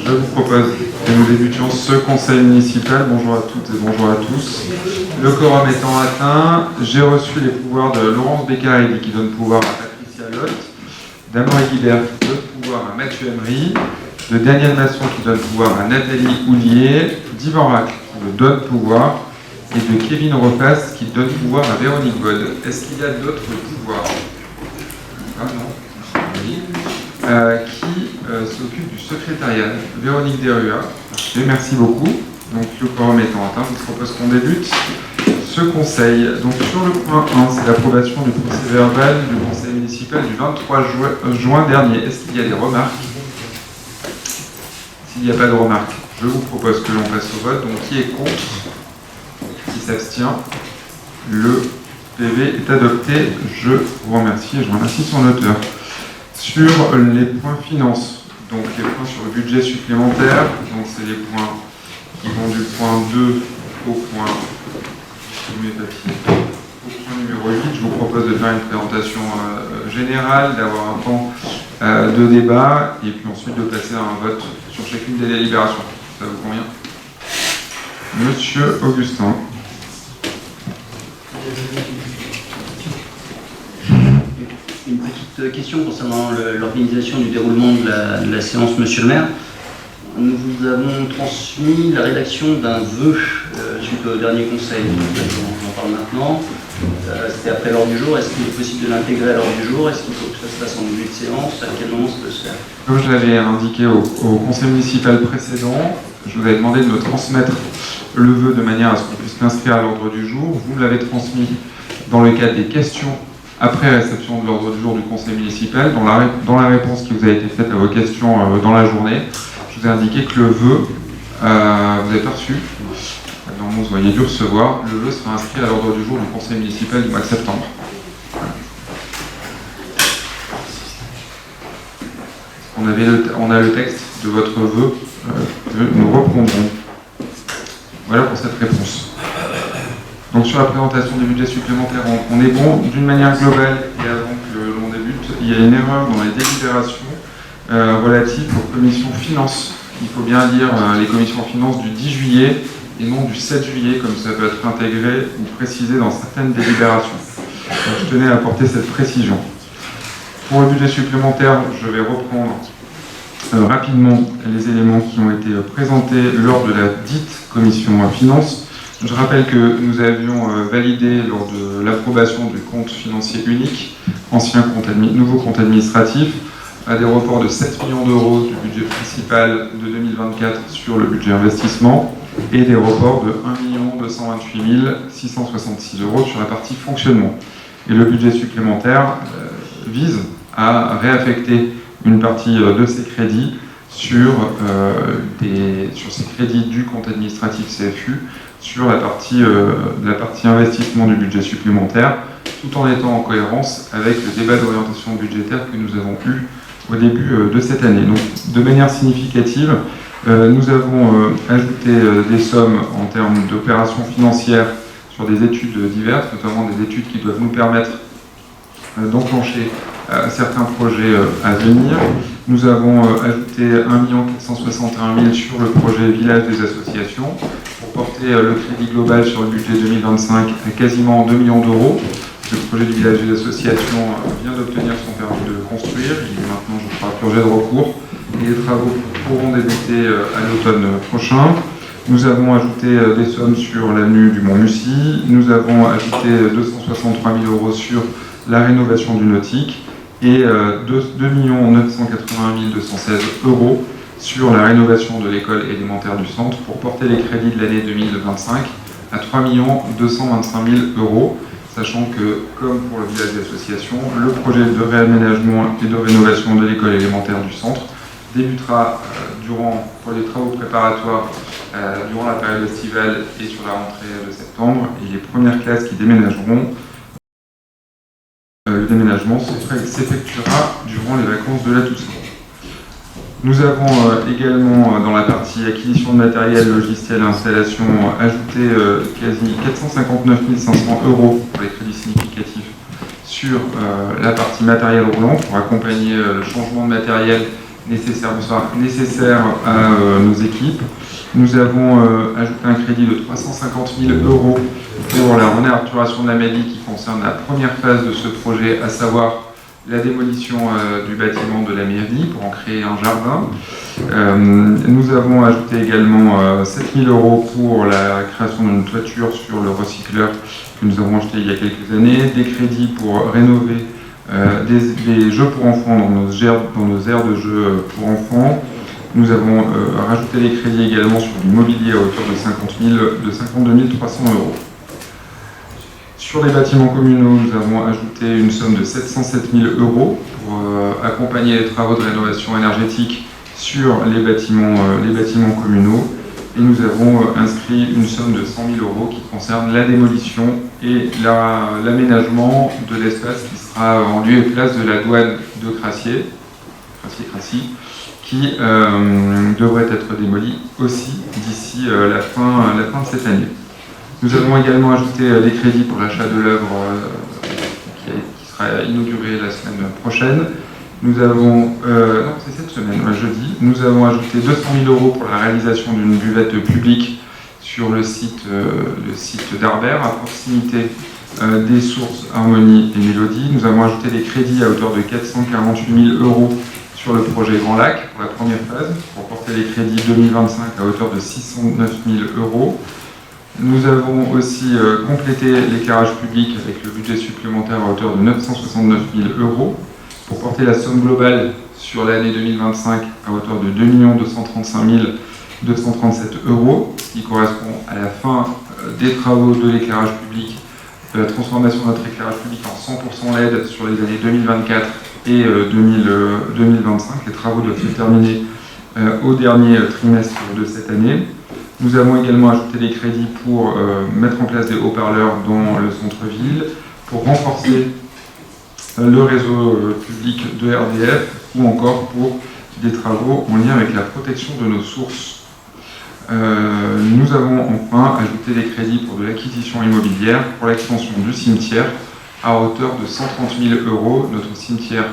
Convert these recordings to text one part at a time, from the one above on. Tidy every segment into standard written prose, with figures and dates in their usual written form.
Je vous propose que nous débutions ce conseil municipal. Bonjour à toutes et bonjour à tous. Le quorum étant atteint, j'ai reçu les pouvoirs de Laurence Beccarelli qui donne pouvoir à Patricia Lotte, d'Amaury Guibert qui donne pouvoir à Mathieu Emery, de Daniel Masson qui donne pouvoir à Nathalie Houlier, d'Yvan Racle qui me donne pouvoir et de Kevin Repasse qui donne pouvoir à Véronique God. Est-ce qu'il y a d'autres pouvoirs? Ah non. Oui. Qui s'occupe du secrétariat? Véronique Derua. Parfait, merci beaucoup. Donc le quorum étant atteint, je vous propose qu'on débute ce conseil. Donc sur le point 1, c'est l'approbation du procès verbal du conseil municipal du 23 juin dernier. Est-ce qu'il y a des remarques? S'il n'y a pas de remarques, je vous propose que l'on passe au vote. Donc qui est contre? Qui s'abstient? Le PV est adopté. Je vous remercie et je remercie son auteur. Sur les points finances, donc les points sur le budget supplémentaire, donc c'est les points qui vont du point 2 au point, numéro 8. Je vous propose de faire une présentation générale, d'avoir un temps de débat et puis ensuite de passer à un vote sur chacune des délibérations. Ça vous convient? Monsieur Augustin. Une petite question concernant l'organisation du déroulement de la séance, monsieur le maire. Nous vous avons transmis la rédaction d'un vœu suite au dernier conseil. On en parle maintenant. C'était après l'ordre du jour. Est-ce qu'il est possible de l'intégrer à l'ordre du jour? Est-ce qu'il faut que ça se fasse en début de séance? À quel moment ça peut se faire? Comme je l'avais indiqué au conseil municipal précédent, je vous avais demandé de me transmettre le vœu de manière à ce qu'on puisse l'inscrire à l'ordre du jour. Vous me l'avez transmis dans le cadre des questions après réception de l'ordre du jour du conseil municipal. Dans la réponse qui vous a été faite à vos questions dans la journée, je vous ai indiqué que le vœu, vous avez pas reçu, normalement vous auriez dû recevoir, le vœu sera inscrit à l'ordre du jour du conseil municipal du mois de septembre. On a le texte de votre vœu que nous reprendrons. Voilà pour cette réponse. Donc sur la présentation des budgets supplémentaires, on est bon d'une manière globale, et avant que l'on débute, il y a une erreur dans les délibérations relatives aux commissions finances. Il faut bien lire les commissions finances du 10 juillet et non du 7 juillet, comme ça peut être intégré ou précisé dans certaines délibérations. Donc je tenais à apporter cette précision. Pour le budget supplémentaire, je vais reprendre rapidement les éléments qui ont été présentés lors de la dite commission finances. Je rappelle que nous avions validé lors de l'approbation du compte financier unique, nouveau compte administratif, à des reports de 7 millions d'euros du budget principal de 2024 sur le budget investissement et des reports de 1 228 666 euros sur la partie fonctionnement. Et le budget supplémentaire vise à réaffecter une partie de ces crédits sur ces crédits du compte administratif CFU sur la partie investissement du budget supplémentaire, tout en étant en cohérence avec le débat d'orientation budgétaire que nous avons eu au début de cette année. Donc, de manière significative, nous avons ajouté des sommes en termes d'opérations financières sur des études diverses, notamment des études qui doivent nous permettre d'enclencher certains projets à venir. Nous avons ajouté 1 461 000 sur le projet Village des associations pour porter le crédit global sur le budget 2025 à quasiment 2 millions d'euros. Le projet du Village des associations vient d'obtenir son permis de construire. Il est maintenant, je crois, purgé de recours. Et les travaux pourront débuter à l'automne prochain. Nous avons ajouté des sommes sur l'avenue du Mont-Mussy. Nous avons ajouté 263 000 euros sur la rénovation du nautique et 2 980 216 euros sur la rénovation de l'école élémentaire du centre pour porter les crédits de l'année 2025 à 3 225 000 euros, sachant que, comme pour le village d'association, le projet de réaménagement et de rénovation de l'école élémentaire du centre débutera pour les travaux préparatoires durant la période estivale et sur la rentrée de septembre, et les premières classes qui déménageront, le déménagement s'effectuera durant les vacances de la Toussaint. Nous avons également, dans la partie acquisition de matériel, logiciel et installation, ajouté quasi 459 500 euros pour les crédits significatifs sur la partie matériel roulant pour accompagner le changement de matériel nécessaires à nos équipes. Nous avons ajouté un crédit de 350 000 € pour la renaturation de la mairie qui concerne la première phase de ce projet, à savoir la démolition du bâtiment de la mairie pour en créer un jardin. Nous avons ajouté également 7 000 € pour la création d'une toiture sur le recycleur que nous avons acheté il y a quelques années, des crédits pour rénover des jeux pour enfants dans nos aires de jeux pour enfants. Nous avons rajouté des crédits également sur l'immobilier à hauteur de 52 300 €. Sur les bâtiments communaux, nous avons ajouté une somme de 707 000 € pour accompagner les travaux de rénovation énergétique sur les bâtiments communaux. Et nous avons inscrit une somme de 100 000 € qui concerne la démolition et l'aménagement de l'espace qui sera en lieu et place de la douane de Crassier, qui devrait être démolie aussi d'ici la fin de cette année. Nous avons également ajouté des crédits pour l'achat de l'œuvre qui sera inaugurée la semaine prochaine. Nous avons, non, c'est cette semaine, jeudi. Nous avons ajouté 200 000 € pour la réalisation d'une buvette publique sur le site d'Arbert, à proximité des sources Harmonie et Mélodie. Nous avons ajouté des crédits à hauteur de 448 000 € sur le projet Grand Lac pour la première phase, pour porter les crédits 2025 à hauteur de 609 000 €. Nous avons aussi complété l'éclairage public avec le budget supplémentaire à hauteur de 969 000 € pour porter la somme globale sur l'année 2025 à hauteur de 2 235 237 €, ce qui correspond à la fin des travaux de l'éclairage public, de la transformation de notre éclairage public en 100% LED sur les années 2024 et 2025. Les travaux doivent se terminer au dernier trimestre de cette année. Nous avons également ajouté des crédits pour mettre en place des haut-parleurs dans le centre-ville, pour renforcer le réseau public de RDF ou encore pour des travaux en lien avec la protection de nos sources. Nous avons enfin ajouté des crédits pour de l'acquisition immobilière pour l'extension du cimetière à hauteur de 130 000 €. Notre cimetière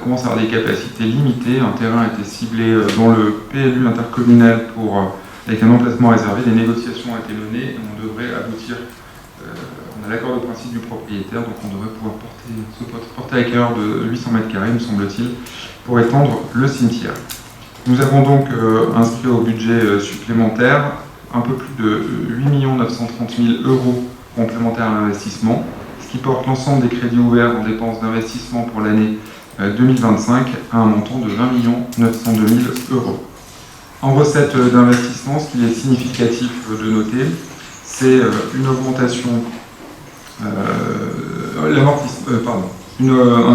commence à avoir des capacités limitées. Un terrain a été ciblé dans le PLU intercommunal avec un emplacement réservé. Des négociations ont été menées et on devrait aboutir. On a l'accord de principe du propriétaire, donc on devrait pouvoir porter à cœur de 800 m², me semble-t-il, pour étendre le cimetière. Nous avons donc inscrit au budget supplémentaire un peu plus de 8 930 000 € complémentaires à l'investissement, ce qui porte l'ensemble des crédits ouverts en dépenses d'investissement pour l'année 2025 à un montant de 20 902 000 €. En recettes d'investissement, ce qui est significatif de noter, c'est une augmentation, un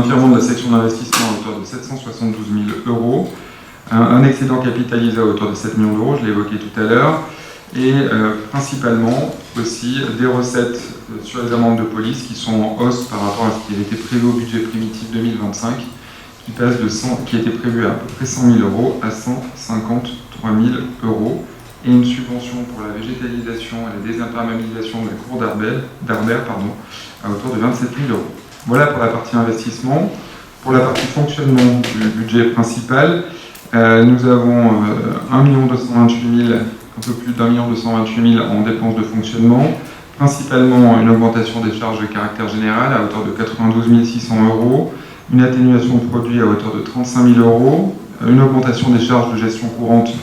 virement de la section d'investissement à hauteur de 772 000 €, un excédent capitalisé à hauteur de 7 millions d'euros, je l'ai évoqué tout à l'heure, et principalement aussi des recettes sur les amendes de police qui sont en hausse par rapport à ce qui avait été prévu au budget primitif 2025, qui était prévu à peu près 100 000 € à 153 000 €, et une subvention pour la végétalisation et la désimperméabilisation de la cour d'Arbert à hauteur de 27 000 €. Voilà pour la partie investissement. Pour la partie fonctionnement du budget principal, nous avons 1 228 000, un peu plus d'1 228 000 en dépenses de fonctionnement, principalement une augmentation des charges de caractère général à hauteur de 92 600 €, une atténuation de produits à hauteur de 35 000 €, une augmentation des charges de gestion courante,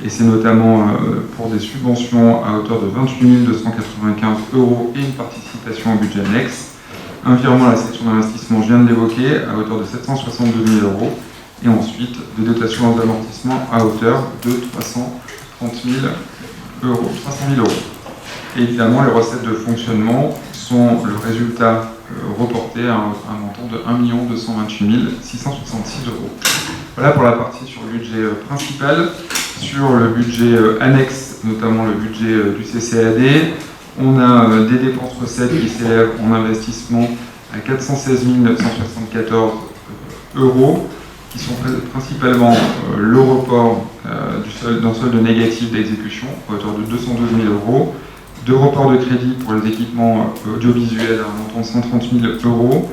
et c'est notamment pour des subventions à hauteur de 28 295 € et une participation au budget annexe, un virement à la section d'investissement, je viens de l'évoquer, à hauteur de 762 000 €, et ensuite des dotations d'amortissement à hauteur de 330 000 €. Et évidemment, les recettes de fonctionnement sont le résultat reporté à un montant de 1 228 666 €. Voilà pour la partie sur le budget principal. Sur le budget annexe, notamment le budget du CCAD, on a des dépenses recettes qui s'élèvent en investissement à 416 974 €, qui sont principalement le report d'un solde négatif d'exécution à hauteur de 212 000 €, de report de crédit pour les équipements audiovisuels à un montant de 130 000 €,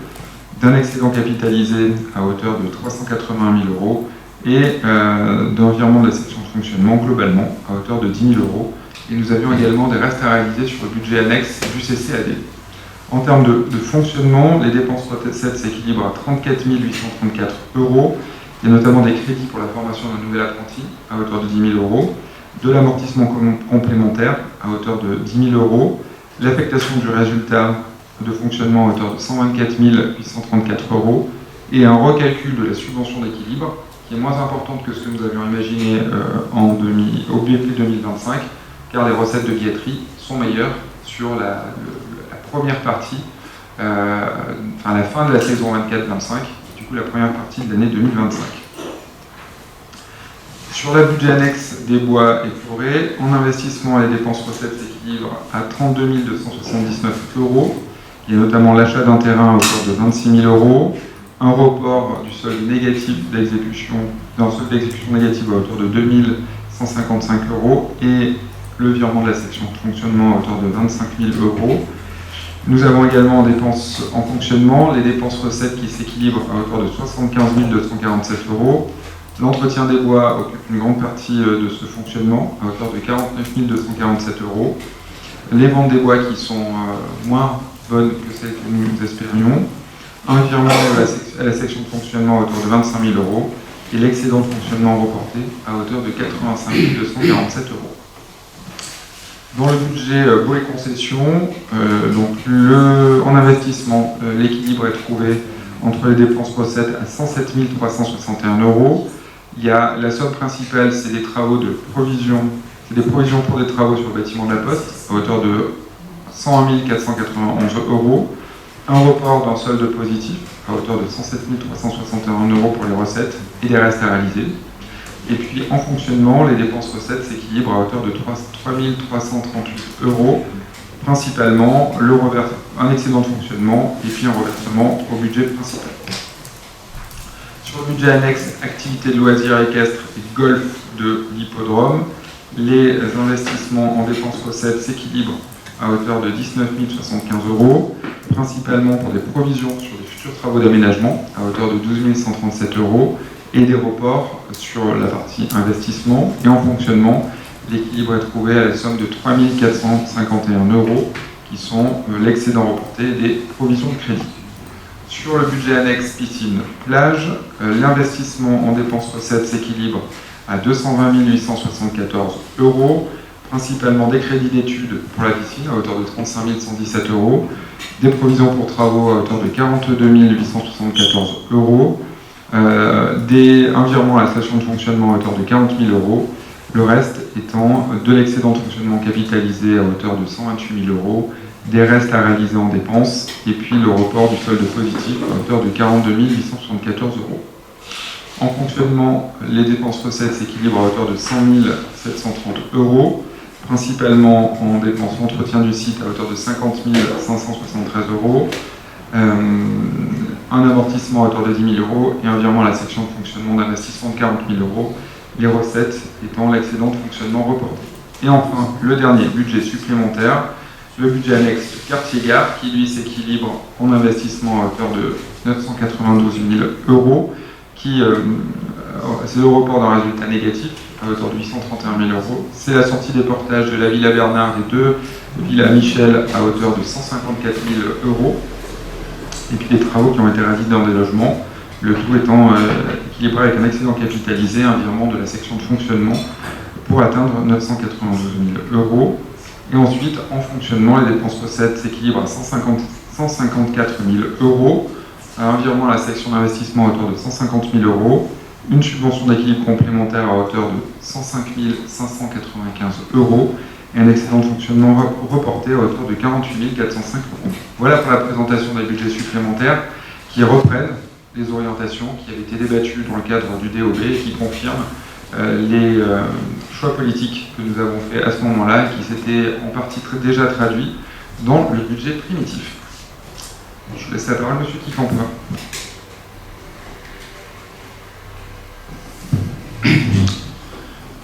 d'un excédent capitalisé à hauteur de 380 000 € et d'un virement de la section de fonctionnement globalement à hauteur de 10 000 €. Et nous avions également des restes à réaliser sur le budget annexe du CCAD. En termes de fonctionnement, les dépenses recettes s'équilibrent à 34 834 €. Il y a notamment des crédits pour la formation d'un nouvel apprenti à hauteur de 10 000 €, de l'amortissement complémentaire à hauteur de 10 000 €, l'affectation du résultat de fonctionnement à hauteur de 124 834 € et un recalcul de la subvention d'équilibre qui est moins importante que ce que nous avions imaginé au BP 2025, car les recettes de billetterie sont meilleures sur la première partie, la fin de la saison 24-25, du coup la première partie de l'année 2025. Sur la budget annexe des bois et forêts, en investissement, les dépenses recettes s'équilibrent à 32 279 €. Il y a notamment l'achat d'un terrain à hauteur de 26 000 €, un report du solde négatif d'exécution, d'un solde d'exécution négative à hauteur de 2 155 € et le virement de la section de fonctionnement à hauteur de 25 000 €. Nous avons également en dépenses en fonctionnement les dépenses recettes qui s'équilibrent à hauteur de 75 247 €. L'entretien des bois occupe une grande partie de ce fonctionnement à hauteur de 49 247 €. Les ventes des bois qui sont moins bonnes que celles que nous espérions. Un virement à la section de fonctionnement à hauteur de 25 000 € et l'excédent de fonctionnement reporté à hauteur de 85 247 €. Dans le budget baux et concessions, en investissement, l'équilibre est trouvé entre les dépenses recettes à 107 361 €. Il y a la somme principale, c'est des travaux de provision, c'est des provisions pour des travaux sur le bâtiment de la Poste à hauteur de 101 491 €. Un report d'un solde positif à hauteur de 107 361 € pour les recettes et les restes à réaliser. Et puis en fonctionnement, les dépenses recettes s'équilibrent à hauteur de 3 338 €, principalement un excédent de fonctionnement et puis un reversement au budget principal. Sur le budget annexe activités de loisirs équestres et golf de l'hippodrome, les investissements en dépenses recettes s'équilibrent à hauteur de 19 075 €, principalement pour des provisions sur des futurs travaux d'aménagement à hauteur de 12 137 € et des reports sur la partie investissement. Et en fonctionnement, l'équilibre est trouvé à la somme de 3 451 € qui sont l'excédent reporté des provisions de crédit. Sur le budget annexe piscine plage, l'investissement en dépenses recettes s'équilibre à 220 874 €, principalement des crédits d'études pour la piscine à hauteur de 35 117 €, des provisions pour travaux à hauteur de 42 874 €, un virement à la station de fonctionnement à hauteur de 40 000 €, le reste étant de l'excédent de fonctionnement capitalisé à hauteur de 128 000 €, des restes à réaliser en dépenses, et puis le report du solde positif à hauteur de 42 874 €. En fonctionnement, les dépenses recettes s'équilibrent à hauteur de 100 730 €, principalement en dépenses d'entretien du site à hauteur de 50 573 €, un amortissement à hauteur de 10 000 € et un virement à la section de fonctionnement d'investissement de 40 000 €, les recettes étant l'excédent de fonctionnement reporté. Et enfin, le dernier budget supplémentaire, le budget annexe quartier-gare, qui lui s'équilibre en investissement à hauteur de 992 000 €, c'est le report d'un résultat négatif à hauteur de 831 000 €. C'est la sortie des portages de la Villa Bernard et de Villa Michel à hauteur de 154 000 €. Et puis des travaux qui ont été réalisés dans des logements, le tout étant équilibré avec un excédent capitalisé, un virement de la section de fonctionnement pour atteindre 992 000 €. Et ensuite, en fonctionnement, les dépenses recettes s'équilibrent à 154 000 €, un virement à la section d'investissement à hauteur de 150 000 €, une subvention d'équilibre complémentaire à hauteur de 105 595 € et un excédent de fonctionnement reporté à hauteur de 48 405 €. Voilà pour la présentation des budgets supplémentaires qui reprennent les orientations qui avaient été débattues dans le cadre du DOB et qui confirment les choix politiques que nous avons faits à ce moment-là et qui s'étaient en partie déjà traduits dans le budget primitif. Je laisse la parole à M. Kifampois.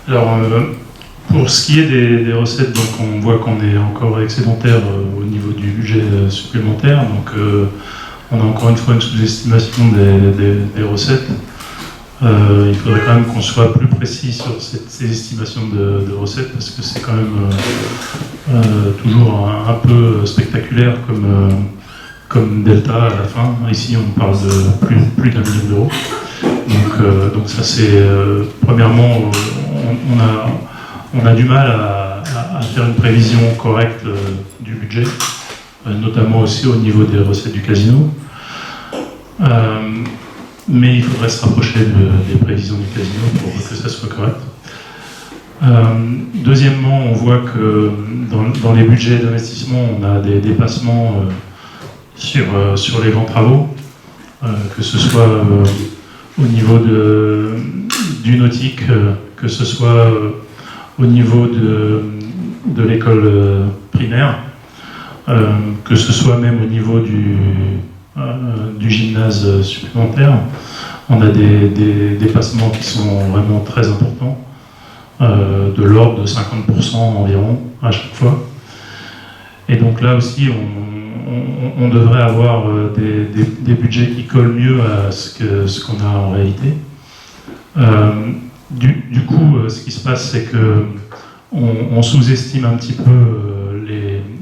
Alors, pour ce qui est des recettes, donc on voit qu'on est encore excédentaire au niveau du budget supplémentaire, donc on a encore une fois une sous-estimation des recettes. Il faudrait quand même qu'on soit plus précis sur ces estimations de recettes, parce que c'est quand même toujours un peu spectaculaire comme delta à la fin. Ici, on parle de plus d'1 million d'euros. Donc ça, c'est premièrement, on a du mal à faire une prévision correcte du budget, notamment aussi au niveau des recettes du casino. Mais il faudrait se rapprocher des prévisions du casino pour que ça soit correct. Deuxièmement, on voit que dans les budgets d'investissement, on a des dépassements sur les grands travaux, que ce soit au niveau du nautique, que ce soit au niveau de l'école primaire, que ce soit même au niveau du gymnase supplémentaire. On a des dépassements qui sont vraiment très importants, de l'ordre de 50% environ à chaque fois. Et donc là aussi, on devrait avoir des budgets qui collent mieux à ce qu'on a en réalité. Du coup, ce qui se passe, c'est que on sous-estime un petit peu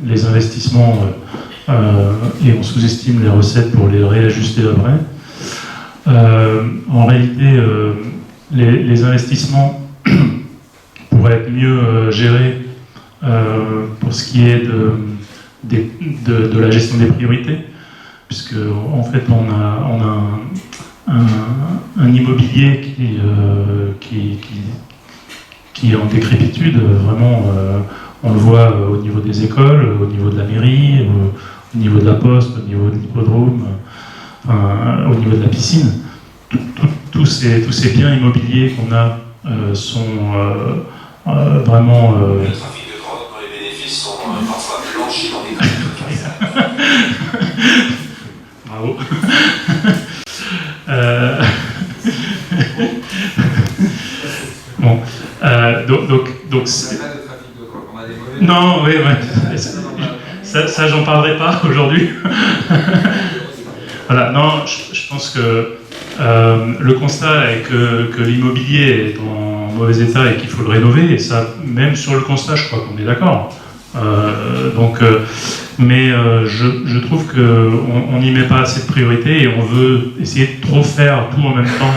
les investissements et on sous-estime les recettes pour les réajuster après. En réalité, les investissements pourraient être mieux gérés pour ce qui est de la gestion des priorités, puisque en fait on a un immobilier qui est en décrépitude, vraiment. On le voit au niveau des écoles, au niveau de la mairie, au niveau de la poste, au niveau de l'hippodrome, au niveau de la piscine. Tous ces biens immobiliers qu'on a sont vraiment... Le trafic de drogue, dont les bénéfices sont parfois blanchis dans des Bravo. Bon, donc c'est... Non, oui, ouais. Ça j'en parlerai pas aujourd'hui. Voilà, non, je pense que le constat est que l'immobilier est en mauvais état et qu'il faut le rénover, et ça, même sur le constat, je crois qu'on est d'accord. Mais je trouve qu'on n'y met pas assez de priorité et on veut essayer de trop faire tout en même temps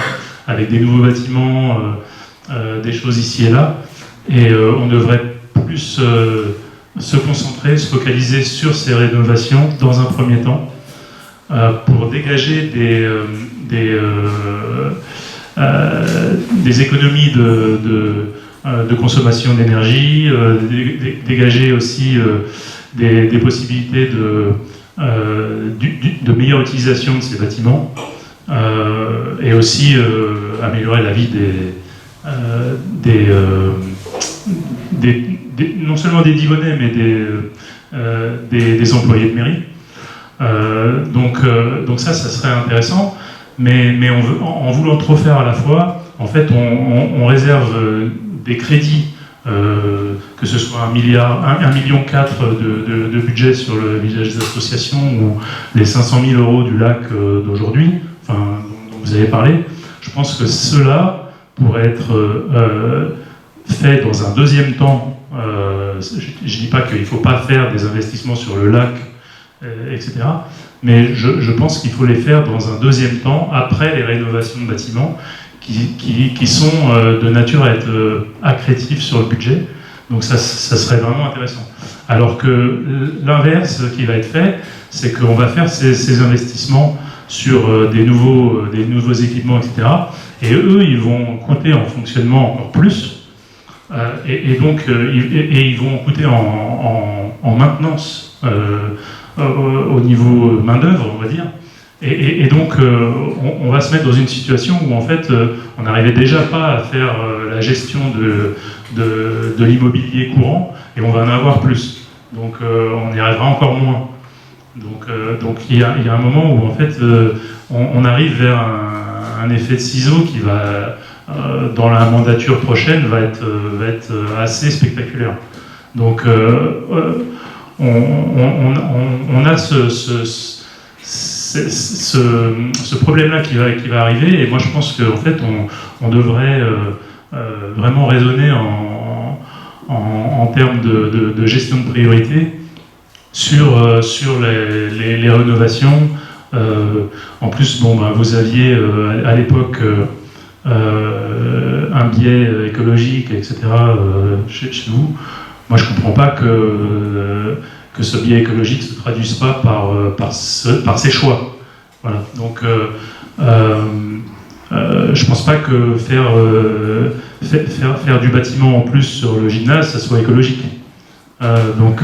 avec des nouveaux bâtiments, des choses ici et là, et on devrait plus se concentrer, se focaliser sur ces rénovations dans un premier temps, pour dégager des économies de consommation d'énergie, dégager aussi des possibilités de meilleure utilisation de ces bâtiments, et aussi améliorer la vie non seulement des Divonnais, mais des employés de mairie. Donc ça serait intéressant, mais en voulant trop faire à la fois, en fait, on réserve des crédits, que ce soit 1,4 million de budget sur le village des associations, ou les 500 000 euros du lac d'aujourd'hui, dont vous avez parlé. Je pense que cela pourrait être fait dans un deuxième temps. Je ne dis pas qu'il ne faut pas faire des investissements sur le lac, etc. Mais je pense qu'il faut les faire dans un deuxième temps, après les rénovations de bâtiments, qui sont de nature à être accrétifs sur le budget. Donc ça serait vraiment intéressant. Alors que l'inverse qui va être fait, c'est qu'on va faire ces investissements sur des nouveaux équipements, etc. Et eux, ils vont coûter en fonctionnement encore plus. Et donc, ils vont coûter en maintenance au niveau main-d'œuvre, on va dire. Et donc, on va se mettre dans une situation où, en fait, on n'arrivait déjà pas à faire la gestion de l'immobilier courant, et on va en avoir plus. Donc, on y arrivera encore moins. Donc il y a un moment où, en fait, on arrive vers un effet de ciseau qui va, dans la mandature prochaine, va être assez spectaculaire. Donc, on a ce problème-là qui va arriver, et moi je pense qu'en fait on devrait vraiment raisonner en termes de gestion de priorité sur les rénovations. En plus, vous aviez à l'époque un biais écologique, etc. Chez vous. Moi, je ne comprends pas que ce biais écologique ne se traduise pas par ces choix. Voilà. Donc, je ne pense pas que faire du bâtiment en plus sur le gymnase, ça soit écologique. Donc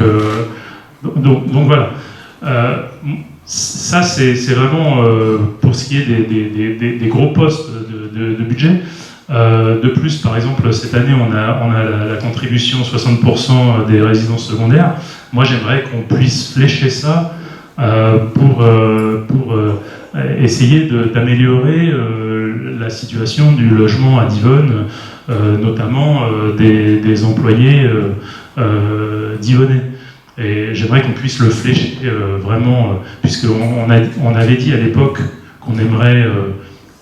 voilà. Ça, c'est vraiment pour ce qui est des gros postes de budget. De plus, par exemple, cette année, on a la contribution 60% des résidences secondaires. Moi, j'aimerais qu'on puisse flécher ça pour essayer d'améliorer la situation du logement à Divonne, notamment des employés divonnais. Et j'aimerais qu'on puisse le flécher vraiment, puisqu'on avait dit à l'époque qu'on aimerait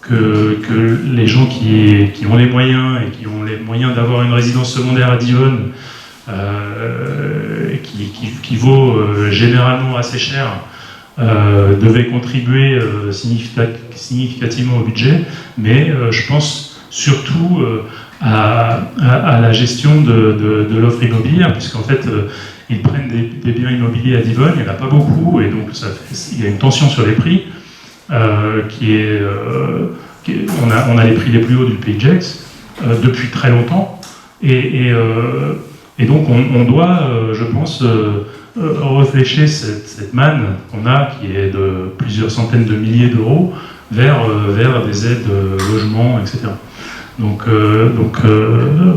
que les gens qui ont les moyens et qui ont les moyens d'avoir une résidence secondaire à Divonne, qui vaut généralement assez cher, devaient contribuer significativement au budget, mais je pense surtout à la gestion de l'offre immobilière, puisqu'en fait, ils prennent des biens immobiliers à Divonne, il n'y en a pas beaucoup, et donc il y a une tension sur les prix, on a les prix les plus hauts du Pays de Gex depuis très longtemps, et donc on doit, je pense, réfléchir cette manne qu'on a, qui est de plusieurs centaines de milliers d'euros, vers des aides logement, etc. Donc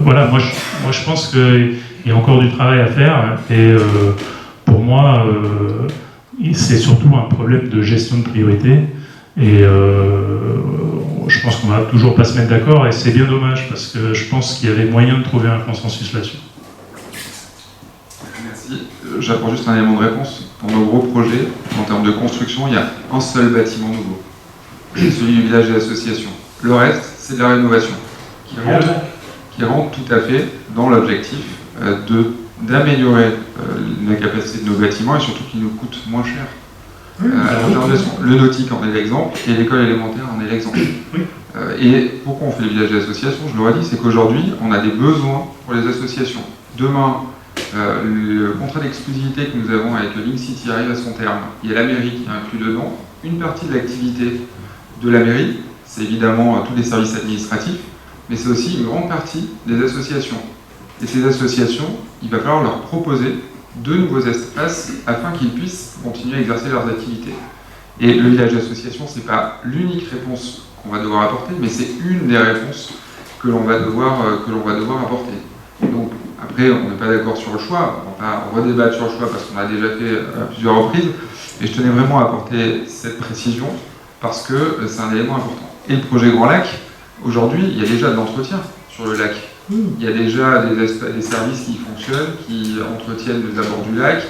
voilà, moi je pense qu'il y a encore du travail à faire, et pour moi c'est surtout un problème de gestion de priorité, et je pense qu'on va toujours pas se mettre d'accord, et c'est bien dommage, parce que je pense qu'il y avait moyen de trouver un consensus là-dessus. Merci. J'apporte juste un élément de réponse. Dans nos gros projets, en termes de construction, il y a un seul bâtiment nouveau, c'est celui du village et l'association. Le reste, c'est de la rénovation, qui rentre tout à fait dans l'objectif d'améliorer la capacité de nos bâtiments, et surtout qui nous coûte moins cher. Le nautique en est l'exemple, et l'école élémentaire en est l'exemple. Et pourquoi on fait le village de l'association, je l'aurais dit, c'est qu'aujourd'hui, on a des besoins pour les associations. Demain, le contrat d'exclusivité que nous avons avec Link City arrive à son terme. Il y a la mairie qui est inclus dedans. Une partie de l'activité de la mairie, c'est évidemment tous les services administratifs, mais c'est aussi une grande partie des associations. Et ces associations, il va falloir leur proposer de nouveaux espaces afin qu'ils puissent continuer à exercer leurs activités. Et le village d'association, ce n'est pas l'unique réponse qu'on va devoir apporter, mais c'est une des réponses que l'on va devoir apporter. Donc, après, on n'est pas d'accord sur le choix, on va redébattre sur le choix parce qu'on l'a déjà fait à plusieurs reprises, mais je tenais vraiment à apporter cette précision parce que c'est un élément important. Et le projet Grand Lac, aujourd'hui, il y a déjà de l'entretien sur le lac. Il y a déjà des services qui fonctionnent, qui entretiennent les abords du lac,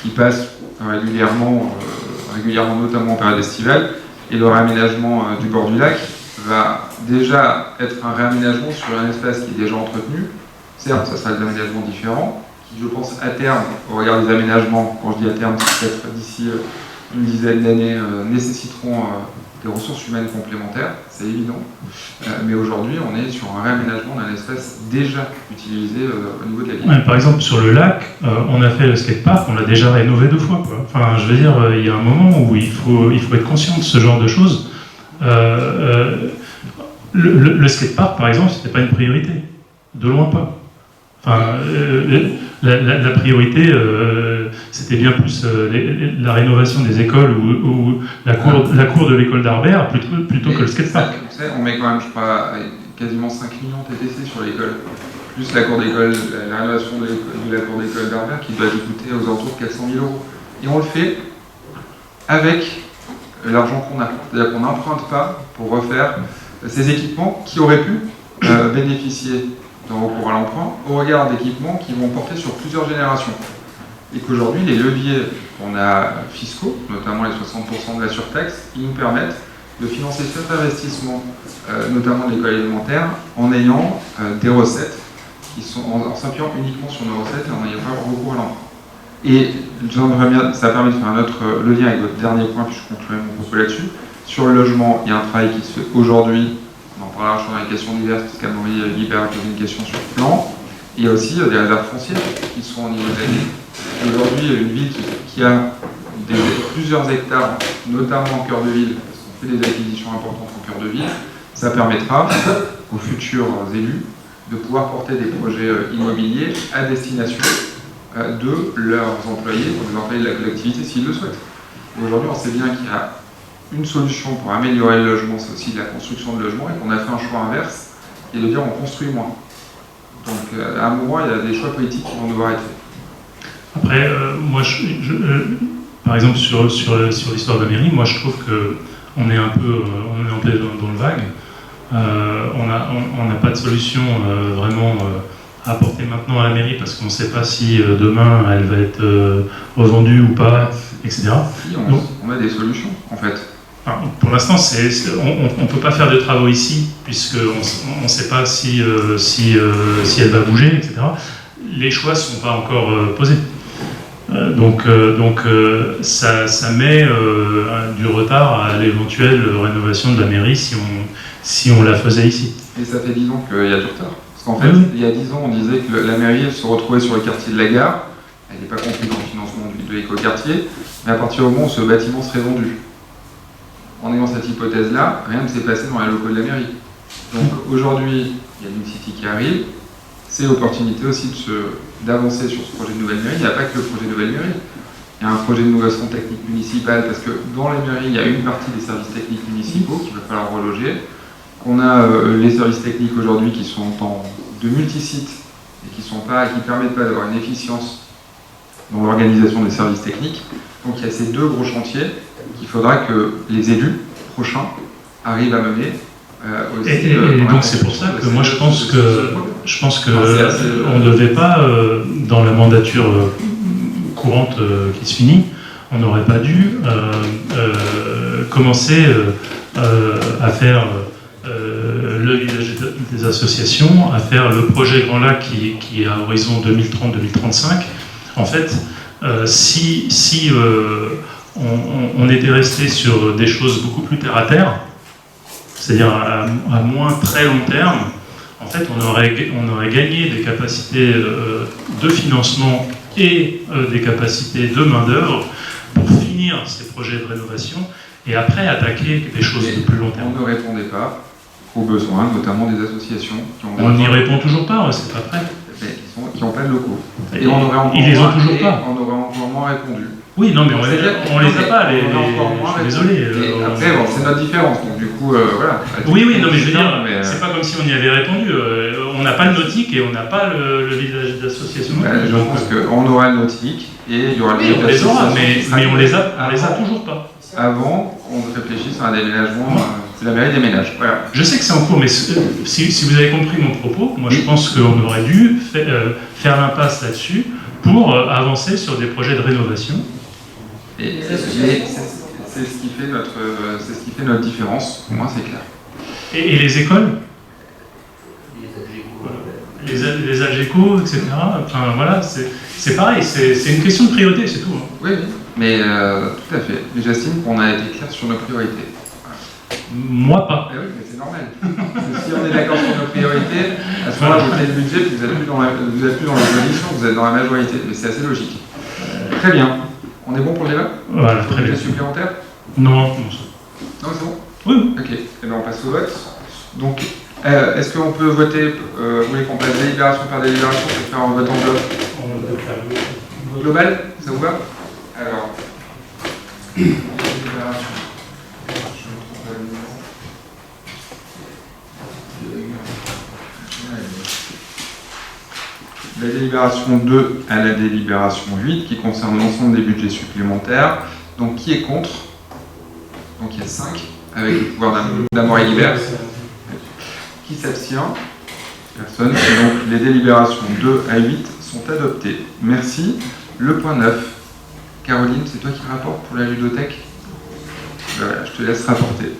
qui passent régulièrement, notamment en période estivale, et le réaménagement du bord du lac va déjà être un réaménagement sur un espace qui est déjà entretenu. Certes, ça sera des aménagements différents, qui, je pense, à terme, au regard des aménagements, quand je dis à terme, c'est peut-être d'ici une dizaine d'années, nécessiteront des ressources humaines complémentaires, c'est évident. Mais aujourd'hui, on est sur un réaménagement d'un espace déjà utilisé au niveau de la ville. Ouais, par exemple, sur le lac, on a fait le skatepark, on l'a déjà rénové 2 fois, quoi. Enfin, je veux dire, il y a un moment où il faut être conscient de ce genre de choses. Le skatepark, par exemple, c'était pas une priorité, de loin pas. Enfin, la priorité, c'était bien plus la rénovation des écoles ou la cour de l'école d'Arbert plutôt que le skatepark. On met quand même, je crois, quasiment 5 millions TTC sur l'école, plus la cour d'école, la rénovation de la cour d'école d'Arbert qui doit coûter aux alentours de 400 000 €. Et on le fait avec l'argent qu'on a. C'est-à-dire qu'on n'emprunte pas pour refaire ces équipements qui auraient pu bénéficier d'un recours à l'emprunt au regard d'équipements qui vont porter sur plusieurs générations. et qu'aujourd'hui, les leviers qu'on a fiscaux, notamment les 60% de la surtaxe, ils nous permettent de financer cet investissement, notamment de l'école élémentaire, en ayant des recettes qui sont en s'appuyant uniquement sur nos recettes et en ayant pas recours à l'emprunt. Et ça permet de faire le lien avec votre dernier point, puis je conclurai mon propos là-dessus. Sur le logement, il y a un travail qui se fait aujourd'hui, on en parlera sur les questions diverses, parce qu'Anne-Marie Guibert a posé une question sur le plan. Il y a aussi des réserves foncières qui sont au niveau de l'année. Aujourd'hui, une ville qui a plusieurs hectares, notamment en cœur de ville, parce qu'on fait des acquisitions importantes en cœur de ville, ça permettra aux futurs élus de pouvoir porter des projets immobiliers à destination de leurs employés, ou des employés de la collectivité s'ils le souhaitent. Aujourd'hui, on sait bien qu'il y a une solution pour améliorer le logement, c'est aussi de la construction de logements, et qu'on a fait un choix inverse, qui est de dire on construit moins. Donc à un moment, il y a des choix politiques qui vont devoir être faits. Après, moi, par exemple, sur l'histoire de la mairie, moi je trouve qu'on est un peu dans le vague. On n'a pas de solution vraiment à apporter maintenant à la mairie parce qu'on ne sait pas si demain elle va être revendue ou pas, etc. Si, on a des solutions en fait. Pour l'instant, on ne peut pas faire de travaux ici puisqu'on ne sait pas si elle va bouger, etc. Les choix ne sont pas encore posés. Donc ça met du retard à l'éventuelle rénovation de la mairie si on la faisait ici. Et ça fait 10 ans qu'il y a du retard. Parce qu'en fait, il y a 10 ans, on disait que la mairie elle se retrouvait sur le quartier de la gare. Elle n'est pas comprise dans le financement de l'écoquartier. Mais à partir du moment où ce bâtiment serait vendu, en ayant cette hypothèse-là, rien ne s'est passé dans les locaux de la mairie. Donc aujourd'hui, il y a une City qui arrive. C'est l'opportunité aussi d'avancer sur ce projet de nouvelle mairie. Il n'y a pas que le projet de nouvelle mairie. Il y a un projet d'innovation technique municipale parce que dans les mairies, il y a une partie des services techniques municipaux qu'il va falloir reloger. On a les services techniques aujourd'hui qui sont de multisites et qui ne permettent pas d'avoir une efficience dans l'organisation des services techniques. Donc il y a ces deux gros chantiers qu'il faudra que les élus prochains arrivent à mener. Et donc c'est pour ça que moi je pense que on ne devait pas, dans la mandature courante qui se finit, on n'aurait pas dû commencer à faire le village des associations, à faire le projet Grand Lac qui est à horizon 2030-2035. En fait, si on était resté sur des choses beaucoup plus terre à terre, c'est-à-dire à moins très long terme, en fait, on aurait gagné des capacités de financement et des capacités de main-d'œuvre pour finir ces projets de rénovation et après attaquer des choses de plus long terme. On ne répondait pas aux besoins, notamment des associations qui ont... On n'y répond toujours pas, c'est pas prêt. Mais qui n'ont pas de locaux. Et ils les ont toujours pas. On aurait encore moins répondu. Oui, non, mais on les a pas, je suis désolé. Après, bon, c'est notre différence, donc du coup, voilà. Oui, non, mais je veux dire, c'est pas comme si on y avait répondu. On n'a pas le nautique et on n'a pas le village d'association. Je pense qu'on aura le nautique et il y aura le village d'association. On les aura, mais on les a toujours pas. Avant, on réfléchisse à un déménagement, c'est la mairie des ménages. Voilà. Je sais que c'est en cours, mais si vous avez compris mon propos, moi je pense qu'on aurait dû faire l'impasse là-dessus pour avancer sur des projets de rénovation. Et c'est ce qui fait notre différence, pour moi c'est clair. Et les écoles, les Algeco, etc. Enfin voilà, c'est pareil, c'est une question de priorité, c'est tout. Hein. Oui, mais tout à fait. Mais j'estime qu'on a été clair sur nos priorités. Moi pas. Oui, mais c'est normal. Si on est d'accord sur nos priorités, à ce moment-là, vous faites le budget, puis vous n'êtes plus dans l'opposition, vous êtes dans la majorité. Mais c'est assez logique. Très bien. On est bon pour le débat? Voilà, très bien. Supplémentaire? Non, Non, c'est bon? Oui. Ok. Et bien on passe au vote. Donc, est-ce qu'on peut voter, vous voulez qu'on passe délibération par délibération pour faire un vote en bloc? Global? Ça vous va? Alors, délibération. La délibération 2 à la délibération 8 qui concerne l'ensemble des budgets supplémentaires. Donc qui est contre? Donc il y a 5 avec le pouvoir d'Amaury Guibert. Qui s'abstient? Personne. Et donc les délibérations 2 à 8 sont adoptées. Merci. Le point 9. Caroline, c'est toi qui rapportes pour la ludothèque? Voilà, je te laisse rapporter.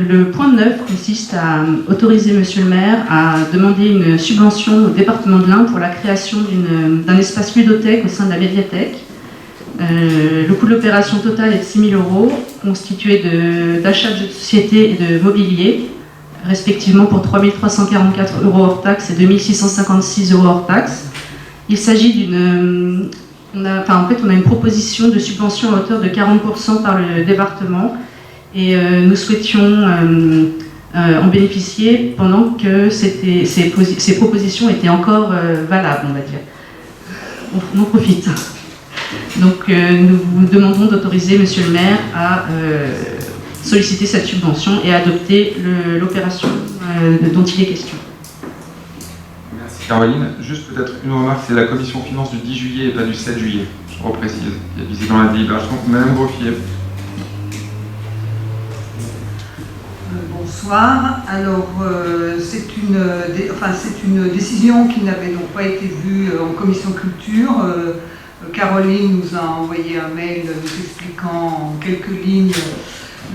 Le point 9 consiste à autoriser Monsieur le maire à demander une subvention au département de l'Ain pour la création d'un espace ludothèque au sein de la médiathèque. Le coût de l'opération totale est de 6 000 €, constitué d'achats de jeux de société et de mobilier, respectivement pour 3 344 € hors taxes et 2 656 € hors taxes. Il s'agit d'une... on a une proposition de subvention à hauteur de 40% par le département, et nous souhaitions en bénéficier pendant que ces propositions étaient encore valables, on va dire. On en profite. Donc nous vous demandons d'autoriser Monsieur le maire à solliciter cette subvention et à adopter l'opération dont il est question. Merci Caroline. Juste peut-être une remarque, c'est la commission finances du 10 juillet et pas du 7 juillet. Je reprécise, il y a visé dans la délibération. Madame Groffier. Bonsoir. Alors, c'est une décision qui n'avait donc pas été vue en commission culture. Caroline nous a envoyé un mail nous expliquant en quelques lignes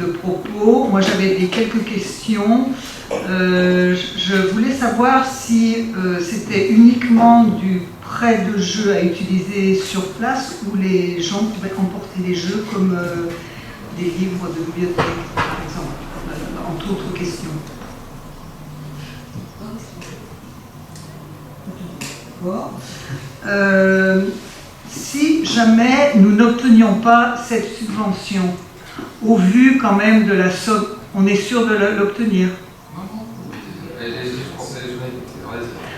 le propos. Moi, j'avais quelques questions. Je voulais savoir si c'était uniquement du prêt de jeux à utiliser sur place ou les gens pouvaient emporter les jeux comme des livres de bibliothèque, par exemple, entre autres questions. D'accord. Si jamais nous n'obtenions pas cette subvention, au vu quand même de la somme, on est sûr de l'obtenir?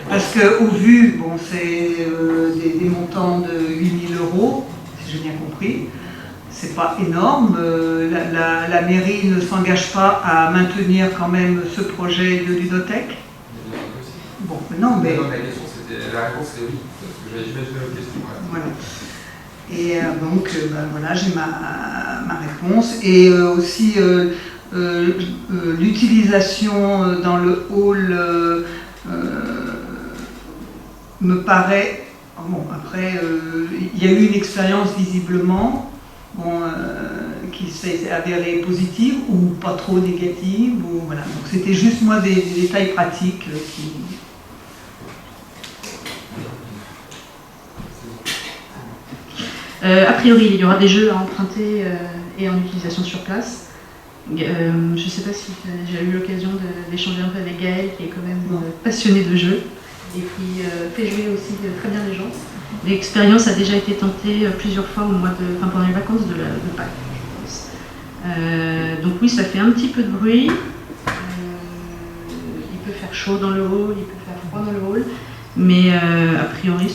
Parce qu'au vu, bon, c'est des montants de 8 000 €, si j'ai bien compris, c'est pas énorme. La mairie ne s'engage pas à maintenir quand même ce projet de ludothèque? Bon, non, mais... La réponse est oui, parce que j'avais imaginé la question. Voilà. Et donc, voilà, j'ai ma réponse. Et aussi, l'utilisation dans le hall me paraît... Bon, après, il y a eu une expérience visiblement qui s'est avérée positive ou pas trop négative. Ou, voilà. Donc, c'était juste, moi, des détails pratiques qui... A priori, il y aura des jeux à emprunter et en utilisation sur place. Je ne sais pas si tu as déjà eu l'occasion d'échanger un peu avec Gaël, qui est quand même passionné de jeux et qui fait jouer aussi très bien les gens. L'expérience a déjà été tentée plusieurs fois pendant les vacances de Pâques, je pense. Donc oui, ça fait un petit peu de bruit. Il peut faire chaud dans le hall, il peut faire froid dans le hall, mais a priori,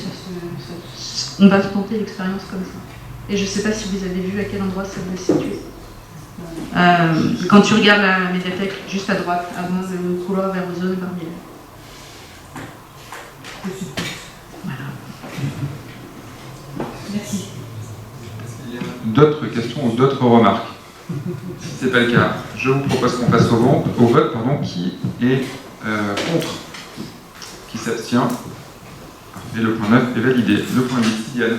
on va tenter l'expérience comme ça. Et je ne sais pas si vous avez vu à quel endroit ça va se situer. Quand tu regardes la médiathèque, juste à droite, avant le couloir vers Ozone Barbier. Voilà. Merci. Est-ce qu'il y a d'autres questions ou d'autres remarques? Si ce n'est pas le cas, je vous propose qu'on passe au vote. Qui est contre? Qui s'abstient? Et le point 9 est validé. Le point 10, Yann.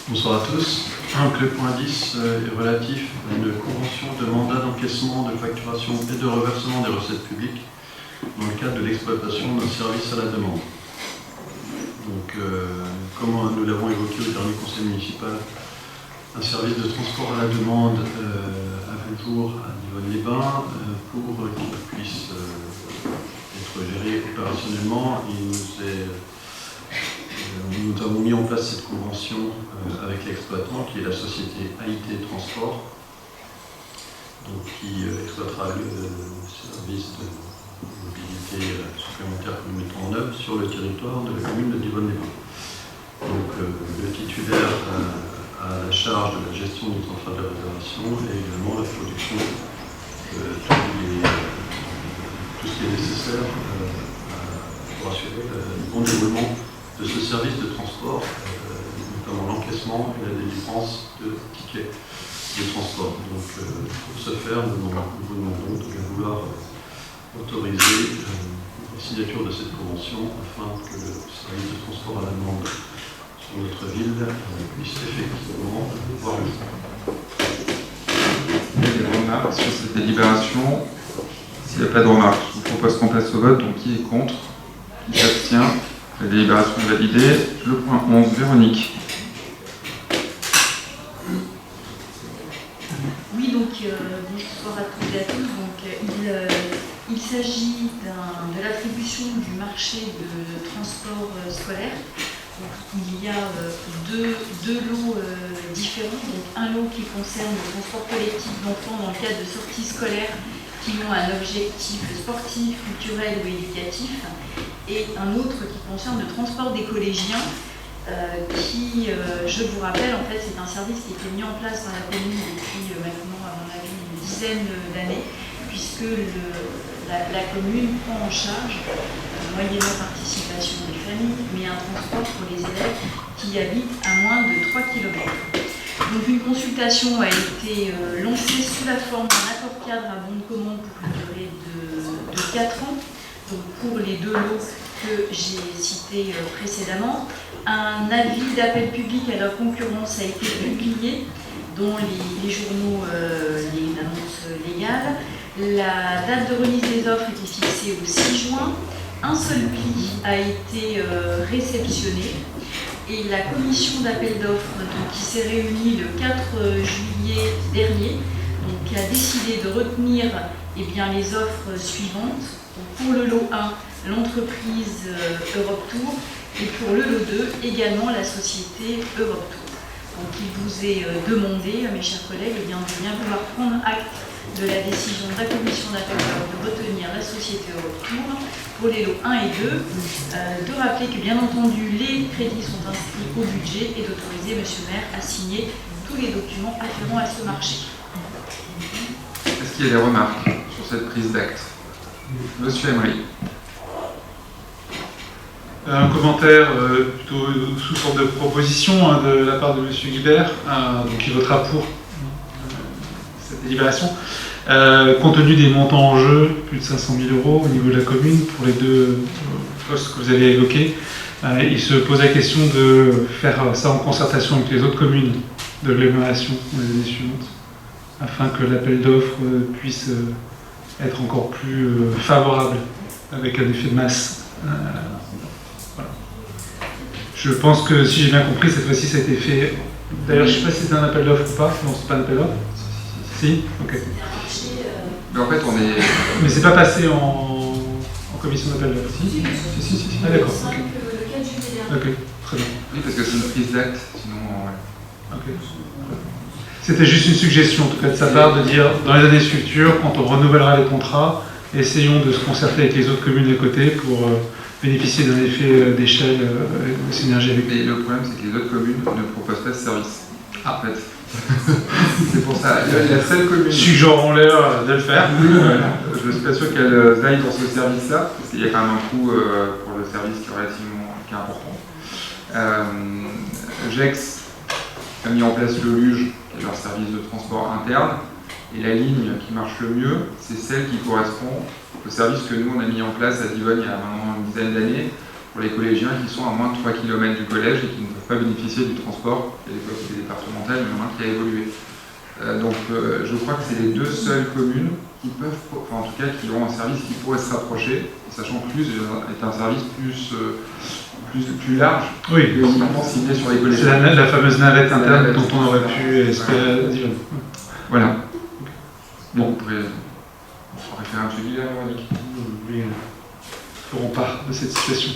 Bonsoir à tous. Donc, le point 10 est relatif à une convention de mandat d'encaissement, de facturation et de reversement des recettes publiques dans le cadre de l'exploitation d'un service à la demande. Donc, comme nous l'avons évoqué au dernier conseil municipal, un service de transport à la demande a vu le jour à Nivonne-les-Bains pour qu'il puisse être géré opérationnellement. Nous avons mis en place cette convention avec l'exploitant qui est la société AIT Transport, donc, qui exploitera le service de mobilité supplémentaire que nous mettons en œuvre sur le territoire de la commune de Nivonne-les-Bains. Donc le titulaire à la charge de la gestion du contrat de réservation et également la production de tout ce qui est nécessaire pour assurer le bon déroulement de ce service de transport, notamment l'encaissement et la délivrance de tickets de transport. Donc, pour ce faire, nous vous demandons de bien vouloir autoriser la signature de cette convention afin que le service de transport à la demande sur notre ville puisse effectivement voir le jour. Des remarques sur cette délibération? S'il n'y a pas de remarques, je vous propose qu'on passe au vote. Donc, qui est contre? Qui s'abstient? La délibération est validée. Le point 11, Véronique. Oui, donc bonsoir à toutes et à tous. Donc, il s'agit de l'attribution du marché de transport scolaire. Donc, il y a deux lots différents. Donc, un lot qui concerne le transport collectif d'enfants dans le cadre de sorties scolaires qui ont un objectif sportif, culturel ou éducatif, et un autre qui concerne le transport des collégiens, qui, je vous rappelle, en fait, c'est un service qui a été mis en place dans la commune depuis maintenant, à mon avis, une dizaine d'années, puisque la commune prend en charge, moyennant participation des familles, mais un transport pour les élèves qui habitent à moins de 3 km. Donc une consultation a été lancée sous la forme d'un accord cadre à bon de commande pour une durée de 4 ans, donc pour les deux lots que j'ai cités précédemment. Un avis d'appel public à la concurrence a été publié, dont les journaux, les annonces légales. La date de remise des offres était fixée au 6 juin. Un seul pli a été réceptionné. Et la commission d'appel d'offres qui s'est réunie le 4 juillet dernier donc, a décidé de retenir les offres suivantes. Donc, pour le lot 1, l'entreprise Europe Tour, et pour le lot 2, également la société Europe Tour. Donc il vous est demandé, mes chers collègues, de bien vouloir prendre acte de la décision de la commission d'appel d'offres de retenir la société Europe Tour pour les lots 1 et 2, de rappeler que bien entendu les crédits sont inscrits au budget et d'autoriser M. le maire à signer tous les documents afférents à ce marché. Est-ce qu'il y a des remarques sur cette prise d'acte? Monsieur Emery. Un commentaire plutôt sous forme de proposition de la part de M. Guibert, donc il votera pour cette délibération. Compte tenu des montants en jeu, plus de 500 000 € au niveau de la commune, pour les deux postes que vous avez évoqués, il se pose la question de faire ça en concertation avec les autres communes de l'agglomération dans les années suivantes, afin que l'appel d'offres puisse être encore plus favorable, avec un effet de masse. Voilà. Je pense que, si j'ai bien compris, cette fois-ci ça a été fait. D'ailleurs, je ne sais pas si c'était un appel d'offres ou pas. Non, c'est pas un appel d'offres. Si. Ok. Mais en fait, on est. Mais c'est pas passé en commission d'appel d'offres. Si. Ah d'accord. Ok, très bien. Oui, parce que c'est une prise d'acte, sinon. Ouais. Ok. C'était juste une suggestion, en tout cas de sa part, de dire dans les années futures, quand on renouvellera les contrats, essayons de se concerter avec les autres communes à côté pour bénéficier d'un effet d'échelle de synergie avec. Mais le problème, c'est que les autres communes ne proposent pas de service. En fait. C'est pour ça. La seule commune. Suggérons-leur de le faire. Je ne suis pas sûr qu'elles aillent dans ce service-là, parce qu'il y a quand même un coût pour le service qui est important. Gex a mis en place le LUGE, qui est leur service de transport interne, et la ligne qui marche le mieux, c'est celle qui correspond au service que nous on a mis en place à Divogne il y a maintenant une dizaine d'années, pour les collégiens qui sont à moins de 3 km du collège et qui ne peuvent pas bénéficier du transport, qui est l'époque départementale, mais maintenant qui a évolué. Donc je crois que c'est les deux seules communes qui peuvent, enfin en tout cas qui ont un service qui pourrait se rapprocher, sachant que LUGE est un service plus large, oui, que uniquement ciblé sur les collégiens. C'est la fameuse navette interne dont on aurait pu espérer à Dijon. Voilà. Donc, on pourrait référer à M. Guillaume, Monique. Oui, feront part de cette situation.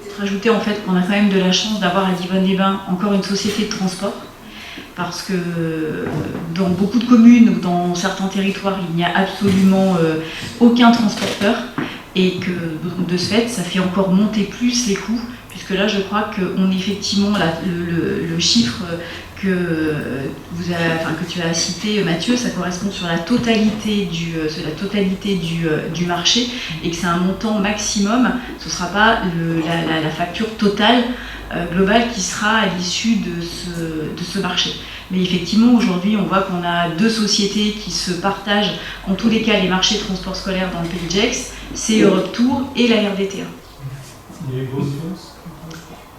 Peut-être ajouter en fait qu'on a quand même de la chance d'avoir à Divonne-les-Bains encore une société de transport, parce que dans beaucoup de communes ou dans certains territoires, il n'y a absolument aucun transporteur, et que de ce fait, ça fait encore monter plus les coûts, puisque là, je crois qu'on effectivement, le chiffre que tu as cité, Mathieu, ça correspond sur la totalité du marché et que c'est un montant maximum. Ce ne sera pas la facture totale globale qui sera à l'issue de ce marché. Mais effectivement, aujourd'hui, on voit qu'on a deux sociétés qui se partagent, en tous les cas, les marchés de transport scolaire dans le pays de Gex, c'est Europe Tour et la RDTA.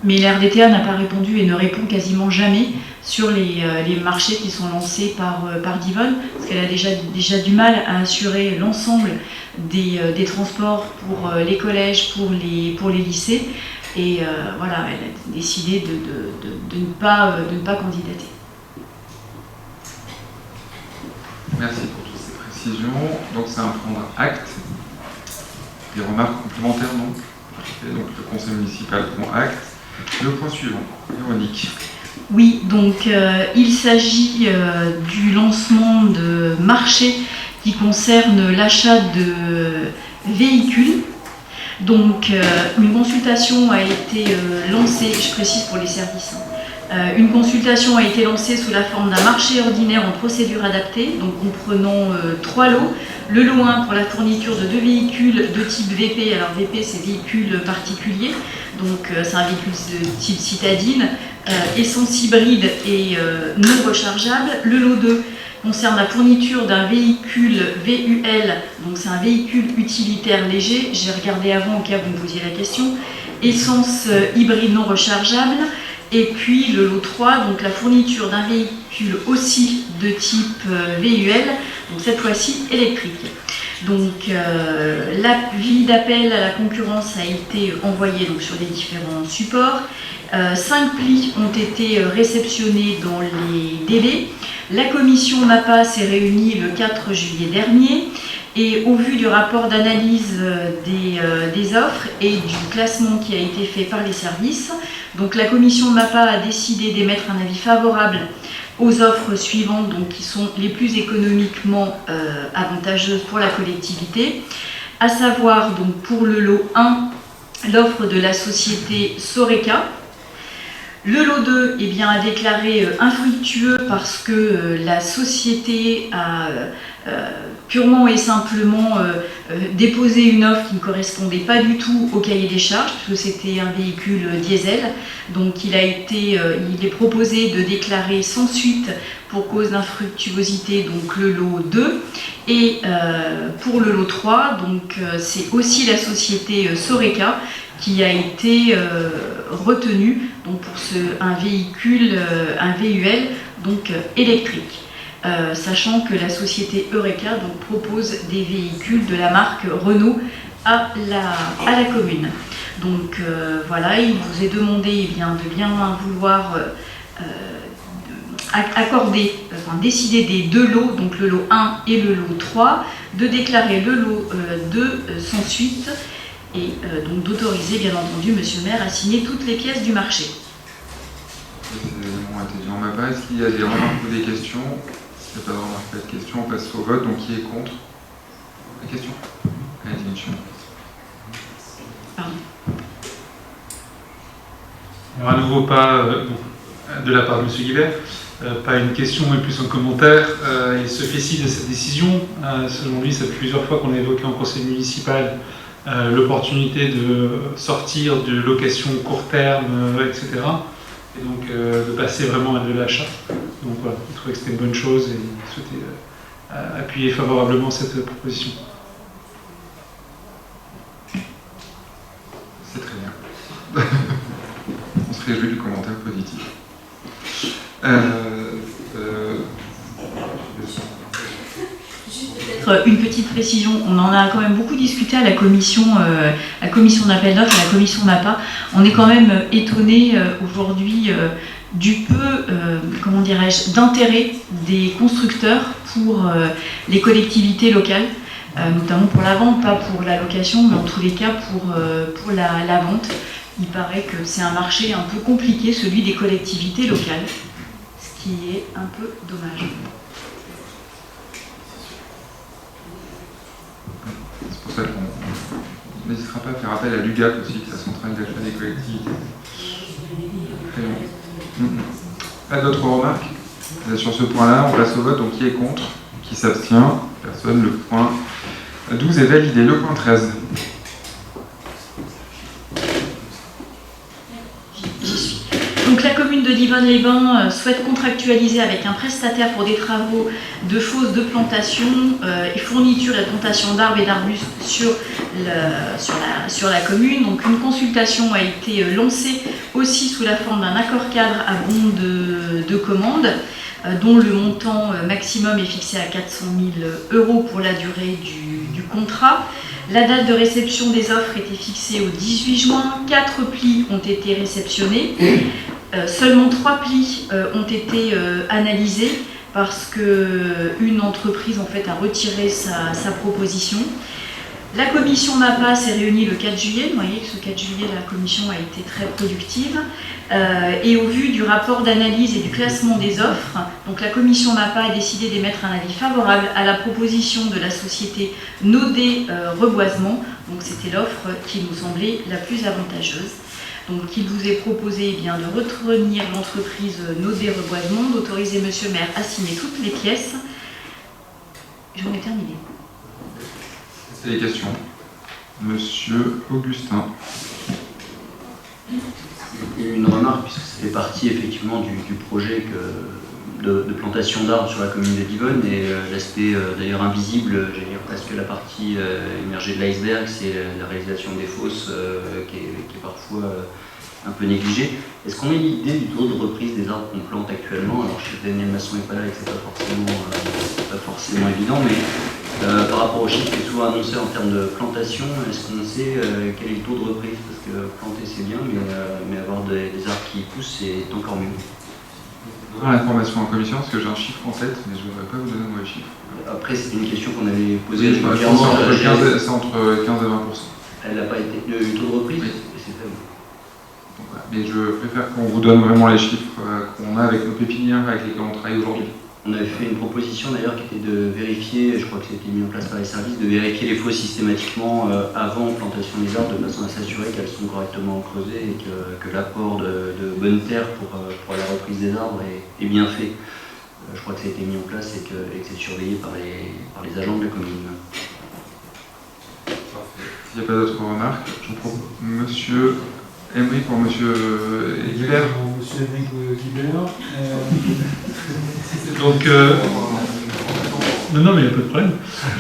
Mais la RDTA n'a pas répondu et ne répond quasiment jamais sur les marchés qui sont lancés par Divonne, parce qu'elle a déjà du mal à assurer l'ensemble des transports pour les collèges, pour les lycées. Et voilà, elle a décidé de ne pas candidater. Merci pour toutes ces précisions. Donc c'est un prendre acte. Des remarques complémentaires, non? Et donc le conseil municipal prend acte. Le point suivant, Véronique. Oui, donc il s'agit du lancement de marché qui concerne l'achat de véhicules. Donc une consultation a été lancée, je précise pour les services, une consultation a été lancée sous la forme d'un marché ordinaire en procédure adaptée, donc comprenant 3 lots. Le lot 1 pour la fourniture de 2 véhicules de type VP, alors VP c'est véhicule particulier, donc c'est un véhicule de type citadine, essence hybride et non rechargeable. Le lot 2 concerne la fourniture d'un véhicule VUL, donc c'est un véhicule utilitaire léger, j'ai regardé avant au cas où vous me posiez la question, essence hybride non rechargeable. Et puis le lot 3, donc la fourniture d'un véhicule aussi de type VUL, donc cette fois-ci électrique. Donc l'avis d'appel à la concurrence a été envoyé donc, sur les différents supports. 5 plis ont été réceptionnés dans les délais. La commission MAPA s'est réunie le 4 juillet dernier. Et au vu du rapport d'analyse des offres et du classement qui a été fait par les services, donc la commission MAPA a décidé d'émettre un avis favorable aux offres suivantes, donc qui sont les plus économiquement avantageuses pour la collectivité, à savoir donc pour le lot 1, l'offre de la société Soreca. Le lot 2 eh bien, a déclaré infructueux parce que la société a purement et simplement déposé une offre qui ne correspondait pas du tout au cahier des charges, puisque c'était un véhicule diesel. Donc il est proposé de déclarer sans suite pour cause d'infructuosité donc le lot 2. Et pour le lot 3, donc c'est aussi la société Soreca qui a été retenue donc pour un véhicule, un VUL donc électrique. Sachant que la société Eureka donc, propose des véhicules de la marque Renault à la commune. Donc voilà, il vous est demandé de bien vouloir accorder, décider des 2 lots, donc le lot 1 et le lot 3, de déclarer le lot 2 sans suite et donc d'autoriser bien entendu M. le maire à signer toutes les pièces du marché. Ces éléments ont été dit en MAPA. Est-ce qu'il y a des remarques ou des questions? Il n'y a pas de remarques, pas de questions. On passe au vote. Donc qui est contre? La question? Allez-y, Michel. Pardon. Alors à nouveau pas de la part de M. Guibert, pas une question mais plus un commentaire. Il se félicite de cette décision. Selon lui, ça fait plusieurs fois qu'on a évoqué en conseil municipal l'opportunité de sortir de location court terme, etc. Et donc de passer vraiment à de l'achat. Donc voilà, il trouvait que c'était une bonne chose et il souhaitait appuyer favorablement cette proposition. C'est très bien. On se réjouit du commentaire positif. Une petite précision, on en a quand même beaucoup discuté à la commission d'appel d'offres, à la commission MAPA. On est quand même étonné aujourd'hui du peu, d'intérêt des constructeurs pour les collectivités locales, notamment pour la vente, pas pour la location, mais en tous les cas pour la vente. Il paraît que c'est un marché un peu compliqué, celui des collectivités locales, ce qui est un peu dommage. C'est pour ça qu'on n'hésitera pas à faire appel à l'UGAC aussi, qui est la centrale d'achat des collectivités. Très bien. Pas d'autres remarques sur ce point-là, on passe au vote. Donc qui est contre? Qui s'abstient? Personne. Le point 12 est validé. Le point 13. Donc la commune de Divonne-les-Bains souhaite contractualiser avec un prestataire pour des travaux de fosses de plantation et fourniture et plantation d'arbres et d'arbustes sur la commune. Donc une consultation a été lancée aussi sous la forme d'un accord cadre à bon de commande, dont le montant maximum est fixé à 400 000 € pour la durée du contrat. La date de réception des offres était fixée au 18 juin. 4 plis ont été réceptionnés. Seulement 3 plis ont été analysés parce qu'une entreprise en fait, a retiré sa proposition. La commission MAPA s'est réunie le 4 juillet. Vous voyez que ce 4 juillet, la commission a été très productive. Et au vu du rapport d'analyse et du classement des offres, donc la commission MAPA a décidé d'émettre un avis favorable à la proposition de la société Nodé Reboisement. Donc c'était l'offre qui nous semblait la plus avantageuse. Donc il vous est proposé bien, de retenir l'entreprise Nodé Reboisement, d'autoriser monsieur le maire à signer toutes les pièces. J'en ai terminé. C'est les questions. Monsieur Augustin. Une remarque, puisque ça fait partie effectivement du projet de plantation d'arbres sur la commune de Divonne, et l'aspect d'ailleurs invisible, j'allais dire presque la partie émergée de l'iceberg, c'est la réalisation des fosses qui est parfois un peu négligée. Est-ce qu'on a une idée du taux de reprise des arbres qu'on plante actuellement? Alors je sais que Daniel Masson n'est pas là et que c'est pas forcément évident, mais par rapport aux chiffres qui est souvent annoncé en termes de plantation, est-ce qu'on sait quel est le taux de reprise? Parce que planter c'est bien, mais avoir des arbres qui poussent c'est encore mieux. On a l'information en commission parce que j'ai un chiffre en tête, mais je ne voudrais pas vous donner mon chiffre. Après, c'est une question qu'on avait posée. Oui, c'est entre 15 et 20%. Elle n'a pas été. Le taux de reprise, oui. C'est faible. Mais je préfère qu'on vous donne vraiment les chiffres qu'on a avec nos pépinières avec lesquels on travaille aujourd'hui. On avait fait une proposition d'ailleurs qui était de vérifier, je crois que c'était mis en place par les services, de vérifier les fosses systématiquement avant plantation des arbres de façon à s'assurer qu'elles sont correctement creusées et que l'apport de bonne terre pour la reprise des arbres est bien fait. Je crois que ça a été mis en place et que c'est surveillé par les agents de la commune. S'il n'y a pas d'autres remarques, je propose Monsieur Emery pour Monsieur Guibert. Monsieur Emery Guibert. Donc, non, mais il n'y a pas de problème.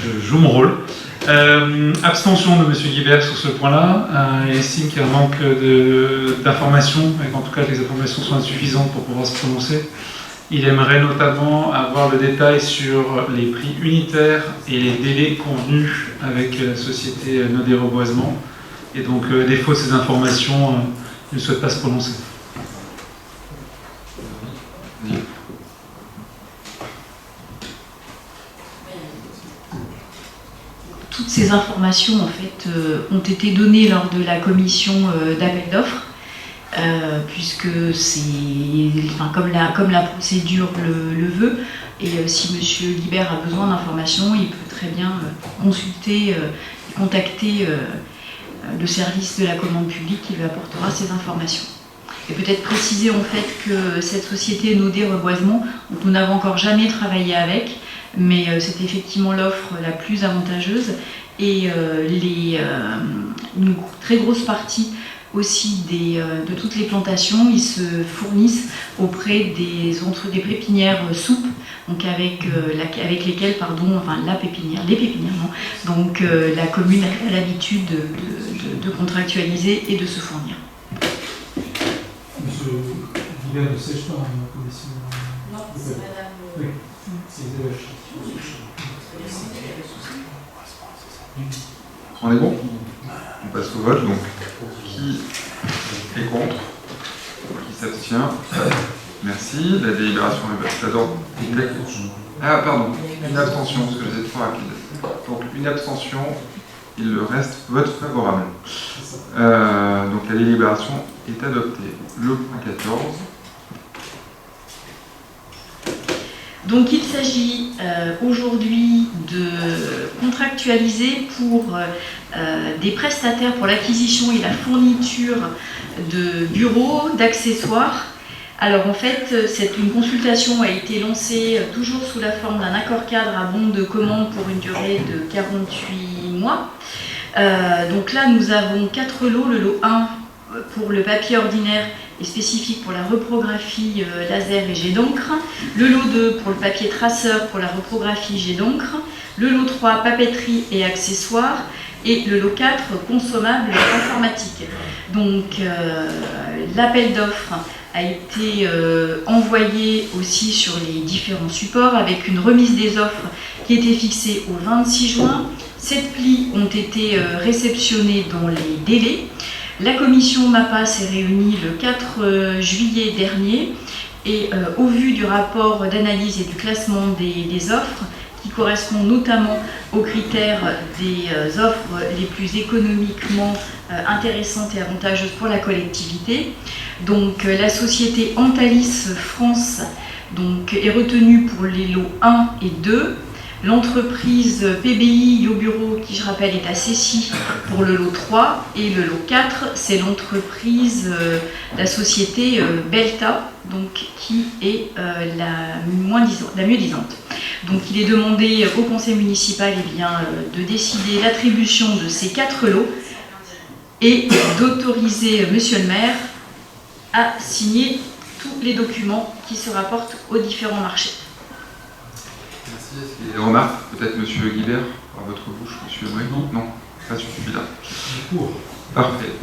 Je joue mon rôle. Abstention de M. Guibert sur ce point-là. Il estime qu'il y a un manque d'informations, et qu'en tout cas, les informations sont insuffisantes pour pouvoir se prononcer. Il aimerait notamment avoir le détail sur les prix unitaires et les délais convenus avec la société Nodé Reboisement. Et donc, défaut de ces informations, il ne souhaite pas se prononcer. Toutes ces informations en fait, ont été données lors de la commission d'appel d'offres, puisque c'est comme la procédure le veut. Et si M. Guibert a besoin d'informations, il peut très bien consulter, contacter le service de la commande publique qui lui apportera ces informations. Et peut-être préciser en fait que cette société Nodé Reboisement, nous n'avons encore jamais travaillé avec, mais c'est effectivement l'offre la plus avantageuse et une très grosse partie aussi de toutes les plantations, ils se fournissent auprès des pépinières soupes, donc avec lesquelles, les pépinières, non. Donc la commune a l'habitude de contractualiser et de se fournir. Monsieur Guibert ne siège pas en commission. Non, c'est madame. Oui, c'est On est bon? On passe au vote, donc qui est contre? Qui s'abstient? Merci. La délibération est valide. Ah, pardon, une abstention, parce que j'étais trop rapide. Donc une abstention, il reste vote favorable. Donc la délibération est adoptée. Le point 14. Donc il s'agit aujourd'hui de contractualiser pour des prestataires pour l'acquisition et la fourniture de bureaux, d'accessoires, Alors en fait, une consultation a été lancée toujours sous la forme d'un accord cadre à bon de commande pour une durée de 48 mois. Donc là, nous avons 4 lots. Le lot 1 pour le papier ordinaire et spécifique pour la reprographie laser et jet d'encre. Le lot 2 pour le papier traceur pour la reprographie jet d'encre. Le lot 3, papeterie et accessoires. Et le lot 4, consommables informatiques. Donc l'appel d'offres a été envoyé aussi sur les différents supports avec une remise des offres qui était fixée au 26 juin. 7 plis ont été réceptionnés dans les délais. La commission MAPA s'est réunie le 4 juillet dernier et au vu du rapport d'analyse et du classement des offres, qui correspond notamment aux critères des offres les plus économiquement intéressantes et avantageuses pour la collectivité. Donc la société Antalis France est retenue pour les lots 1 et 2. L'entreprise PBI Yobureau, qui je rappelle est à Cessy pour le lot 3, et le lot 4, c'est l'entreprise, la société Belta, qui est la mieux disante. Donc il est demandé au conseil municipal de décider l'attribution de ces 4 lots et d'autoriser monsieur le maire à signer tous les documents qui se rapportent aux différents marchés. Merci. Est-ce qu'il y a des remarques? Peut-être monsieur Guibert, par votre bouche, monsieur Emery? Non, pas sur celui-là. Parfait.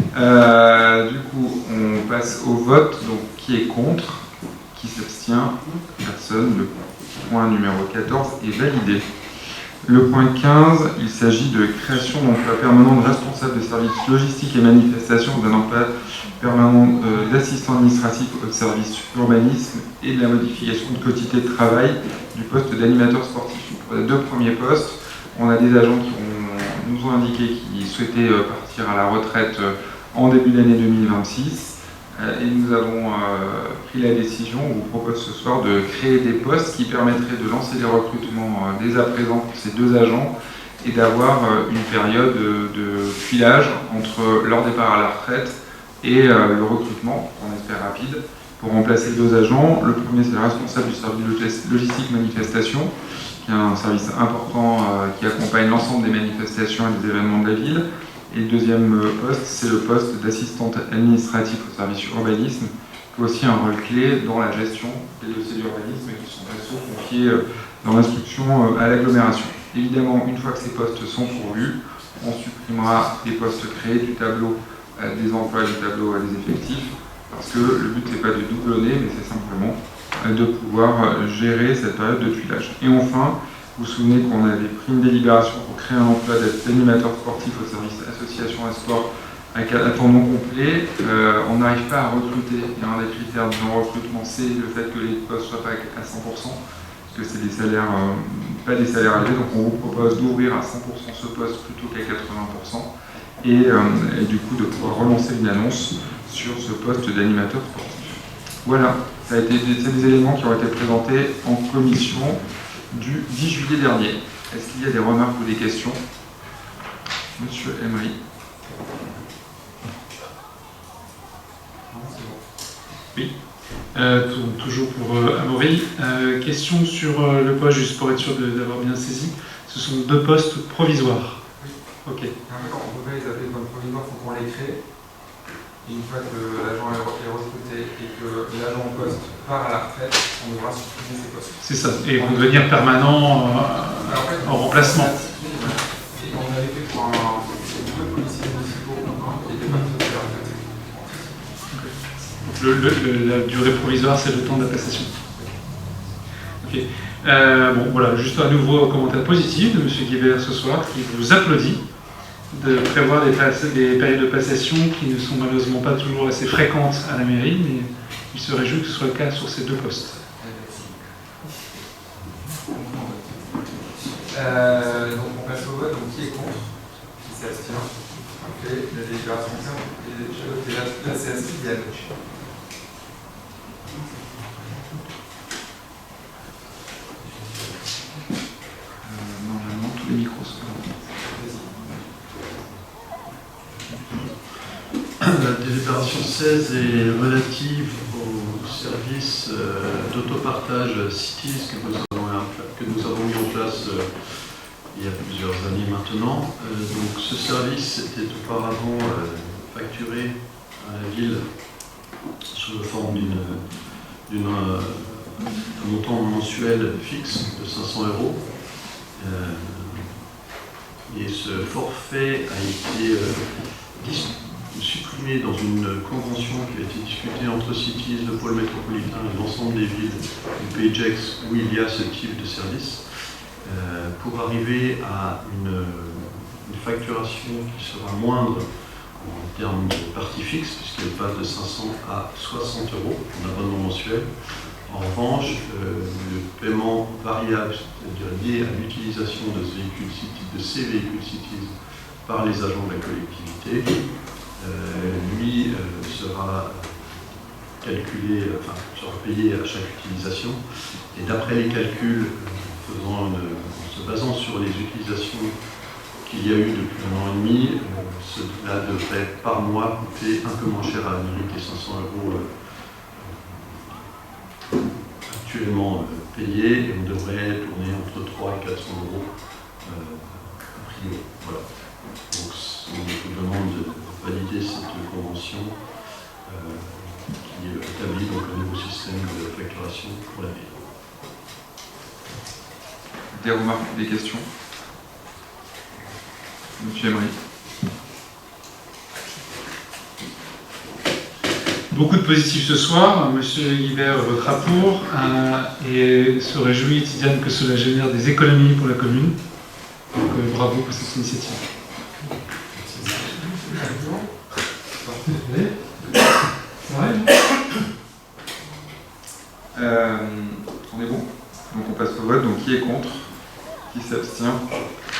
Du coup, on passe au vote. Donc, qui est contre? Qui s'abstient? Personne. Le point numéro 14 est validé. Le point 15, il s'agit de création d'emploi permanent de responsable de services logistiques et manifestations, d'un emploi permanent d'assistant administratif au service urbanisme et de la modification de quotité de travail du poste d'animateur sportif. Pour les 2 premiers postes, on a des agents qui nous ont indiqué qu'ils souhaitaient partir à la retraite en début d'année 2026. Et nous avons pris la décision, on vous propose ce soir de créer des postes qui permettraient de lancer les recrutements dès à présent pour ces 2 agents et d'avoir une période de filage entre leur départ à la retraite et le recrutement, on espère rapide, pour remplacer 2 agents. Le premier, c'est le responsable du service logistique manifestation, qui est un service important qui accompagne l'ensemble des manifestations et des événements de la ville. Et le deuxième poste, c'est le poste d'assistante administratif au service urbanisme, qui a aussi un rôle clé dans la gestion des dossiers d'urbanisme et qui sont confiés dans l'instruction à l'agglomération. Évidemment, une fois que ces postes sont pourvus, on supprimera les postes créés du tableau des emplois, du tableau des effectifs, parce que le but n'est pas de doublonner, mais c'est simplement de pouvoir gérer cette période de tuilage. Et enfin, vous vous souvenez qu'on avait pris une délibération pour créer un emploi d'animateur sportif au service association et sport à temps non complet. On n'arrive pas à recruter. Il y a un des critères de non-recrutement, c'est le fait que les postes ne soient pas à 100%, parce que c'est des salaires, pas des salaires élevés. Donc on vous propose d'ouvrir à 100% ce poste plutôt qu'à 80%, et du coup de pouvoir relancer une annonce sur ce poste d'animateur sportif. Voilà, c'est des éléments qui ont été présentés en commission du 10 juillet dernier. Est-ce qu'il y a des remarques ou des questions? Monsieur Emery. Oui, toujours pour Amaury. Question sur le poste, juste pour être sûr d'avoir bien saisi. Ce sont 2 postes provisoires. Oui. Ok. On ne peut pas les appeler comme provisoires, il faut qu'on les crée. Et une fois que l'agent est recruté et que l'agent en poste part à la retraite, on devra supprimer ces postes. C'est ça, et vont devenir permanents en remplacement. Et on avait fait pour 2 policiers municipaux qui n'étaient pas tous à la retraite. La durée provisoire, c'est le temps de la passation. Ok. Bon, voilà, juste un nouveau commentaire positif de M. Guibert ce soir, qui vous applaudit de prévoir des périodes de passation qui ne sont malheureusement pas toujours assez fréquentes à la mairie, mais il se réjouit que ce soit le cas sur ces 2 postes. Donc on passe au vote. Donc qui est contre? Qui s'abstient? Parfait. La délibération et la séance filiale. Normalement tous les micros sont là. La délibération 16 est relative au service service d'autopartage Cities que nous avons mis en place il y a plusieurs années maintenant. Donc ce service était auparavant facturé à la ville sous la forme d'un montant mensuel fixe de 500 €. Et ce forfait a été supprimé dans une convention qui a été discutée entre Cities, le pôle métropolitain et l'ensemble des villes du Pays de Gex où il y a ce type de service, pour arriver à une facturation qui sera moindre en termes de partie fixe, puisqu'elle passe de 500 à 60 € en abonnement mensuel. En revanche, le paiement variable, c'est-à-dire lié à l'utilisation de ces véhicules Cities par les agents de la collectivité, lui sera calculé, sera payé à chaque utilisation. Et d'après les calculs, en se basant sur les utilisations qu'il y a eu depuis 1 an et demi, cela devrait par mois coûter un peu moins cher à la mairie que les 500 € actuellement payés, et on devrait tourner entre 300 et 400 € a priori. Voilà. Donc on vous demande de valider cette convention qui établit donc un nouveau système de facturation pour la ville. Des remarques, des questions? Monsieur Emery. Beaucoup de positifs ce soir. Monsieur Guibert votera pour et se réjouit, Tidiane, que cela génère des économies pour la commune. Donc bravo pour cette initiative. On est bon? Donc on passe au vote. Donc qui est contre? Qui s'abstient?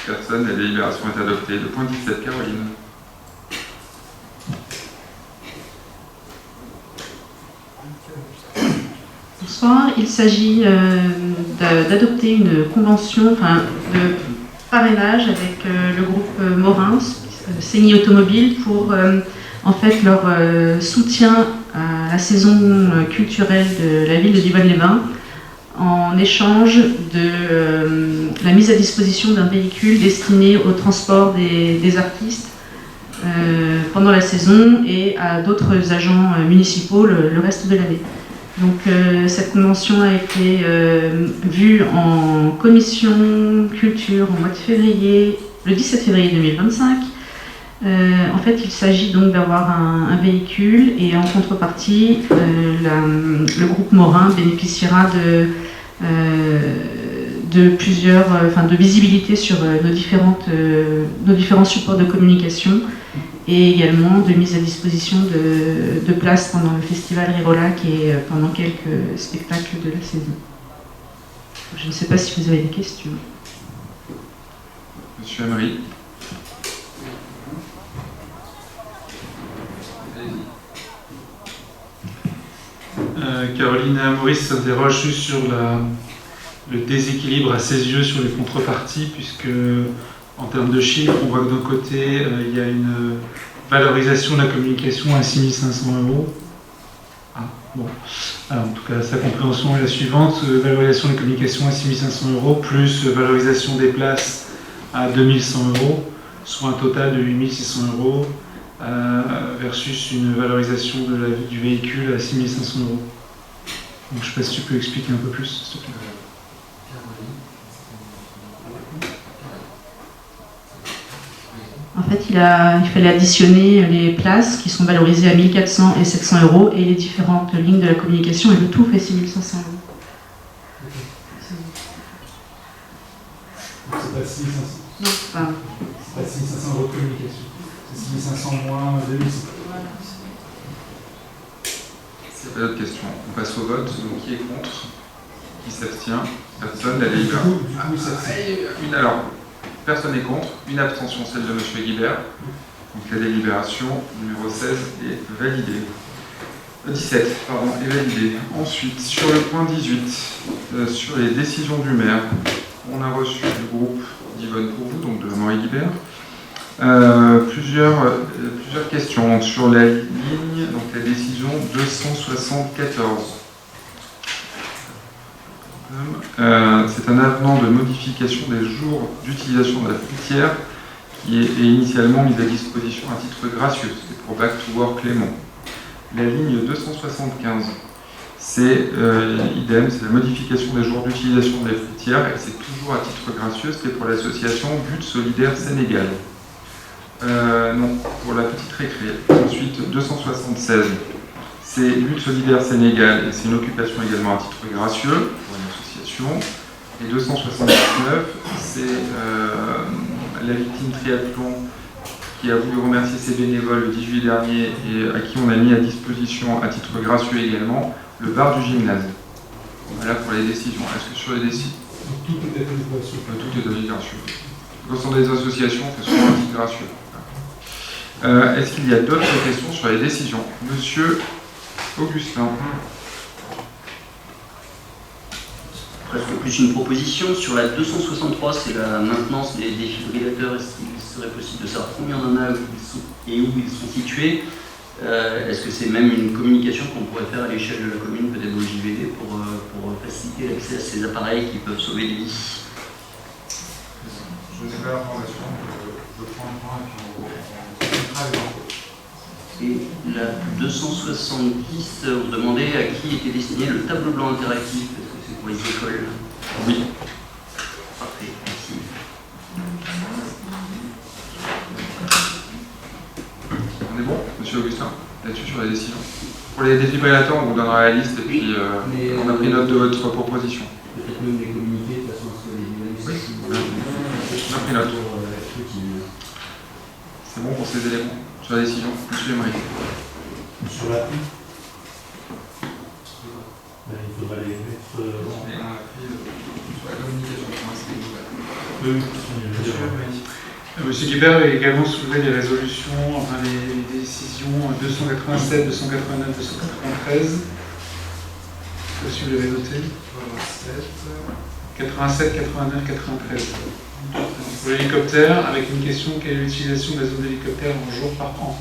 Personne. La délibération est adoptée. Le point 17, Caroline. Bonsoir. Il s'agit d'adopter une convention de parrainage avec le groupe Morin, CENI Automobile, pour en fait leur soutien à la saison culturelle de la ville de Divan-les-Bains, en échange de la mise à disposition d'un véhicule destiné au transport des artistes pendant la saison et à d'autres agents municipaux le reste de l'année. Donc cette convention a été vue en commission culture au mois de février, le 17 février 2025. En fait, il s'agit donc d'avoir un véhicule, et en contrepartie, le groupe Morin bénéficiera de visibilité sur nos différents supports de communication, et également de mise à disposition de places pendant le festival Rivolac et pendant quelques spectacles de la saison. Je ne sais pas si vous avez des questions. Monsieur Emery. Caroline Maurice s'interroge juste sur le déséquilibre à ses yeux sur les contreparties, puisque en termes de chiffres, on voit que d'un côté, il y a une valorisation de la communication à 6 500 €. Ah, bon. Alors, en tout cas, sa compréhension est la suivante. Valorisation de la communication à 6 500 € plus valorisation des places à 2 100 €, soit un total de 8 600 € versus une valorisation du véhicule à 6 500 €. Donc, je ne sais pas si tu peux expliquer un peu plus, s'il te plaît. En fait, il fallait additionner les places qui sont valorisées à 1 400 et 700 € et les différentes lignes de la communication, et le tout fait 6 500 €. C'est pas 6 500. Non, pas. C'est pas 6 500 € de communication. C'est 6 500 moins 2 100. S'il n'y a pas d'autres questions, on passe au vote. Donc qui est contre? Qui s'abstient? Personne. La délibération. Alors, personne n'est contre. Une abstention, celle de M. Guibert. Donc la délibération numéro 16 est validée. 17, pardon, est validée. Ensuite, sur le point 18, sur les décisions du maire, on a reçu du groupe d'Yvonne pour vous, donc de Maurice Guibert. Plusieurs questions. Donc, sur la ligne, donc la décision 274. C'est un avenant de modification des jours d'utilisation de la fruitière qui est initialement mise à disposition à titre gracieux. C'est pour Back to Work Clément. La ligne 275, c'est idem, c'est la modification des jours d'utilisation des fruitières et c'est toujours à titre gracieux, c'était pour l'association But Solidaire Sénégal. Non, pour la petite récré. Ensuite, 276, c'est But Solidaire Sénégal et c'est une occupation également à titre gracieux pour une association. Et 279, c'est la victime triathlon qui a voulu remercier ses bénévoles le 10 juillet dernier et à qui on a mis à disposition à titre gracieux également le bar du gymnase. Voilà pour les décisions. Est-ce que sur les décisions... Tout est à titre gracieux. Tout est à titre gracieux. Quand on est des associations, on fait souvent un titre gracieux. Est-ce qu'il y a d'autres questions sur les décisions? Monsieur Augustin. Presque plus une proposition. Sur la 263, c'est la maintenance des défibrillateurs. Est-ce qu'il serait possible de savoir combien on en a et où ils sont situés? Est-ce que c'est même une communication qu'on pourrait faire à l'échelle de la commune, peut-être au JVD, pour faciliter l'accès à ces appareils qui peuvent sauver des vies? Je n'ai pas l'information, je prends le point et puis on mettra les infos. Et la 270, on demandait à qui était destiné le tableau blanc interactif. Est-ce que c'est pour les écoles? Oui. Parfait, merci. On est bon, monsieur Augustin, là-dessus sur les décisions. Pour les défibrillateurs, on vous donnera la liste et puis on a pris note de votre proposition. Peut-être même les communiquer de façon à ce que les on a pris note. C'est bon pour ces éléments sur la décision. Monsieur Emery. Sur la pluie, il faudra les mettre On a pris sur la communication. Monsieur Guibert a également soulevé les résolutions, enfin les décisions 287, 289, 293. Monsieur, vous l'avez noté. 87, 89, 93. Pour l'hélicoptère, avec une question: quelle est l'utilisation de la zone d'hélicoptère en jour par an?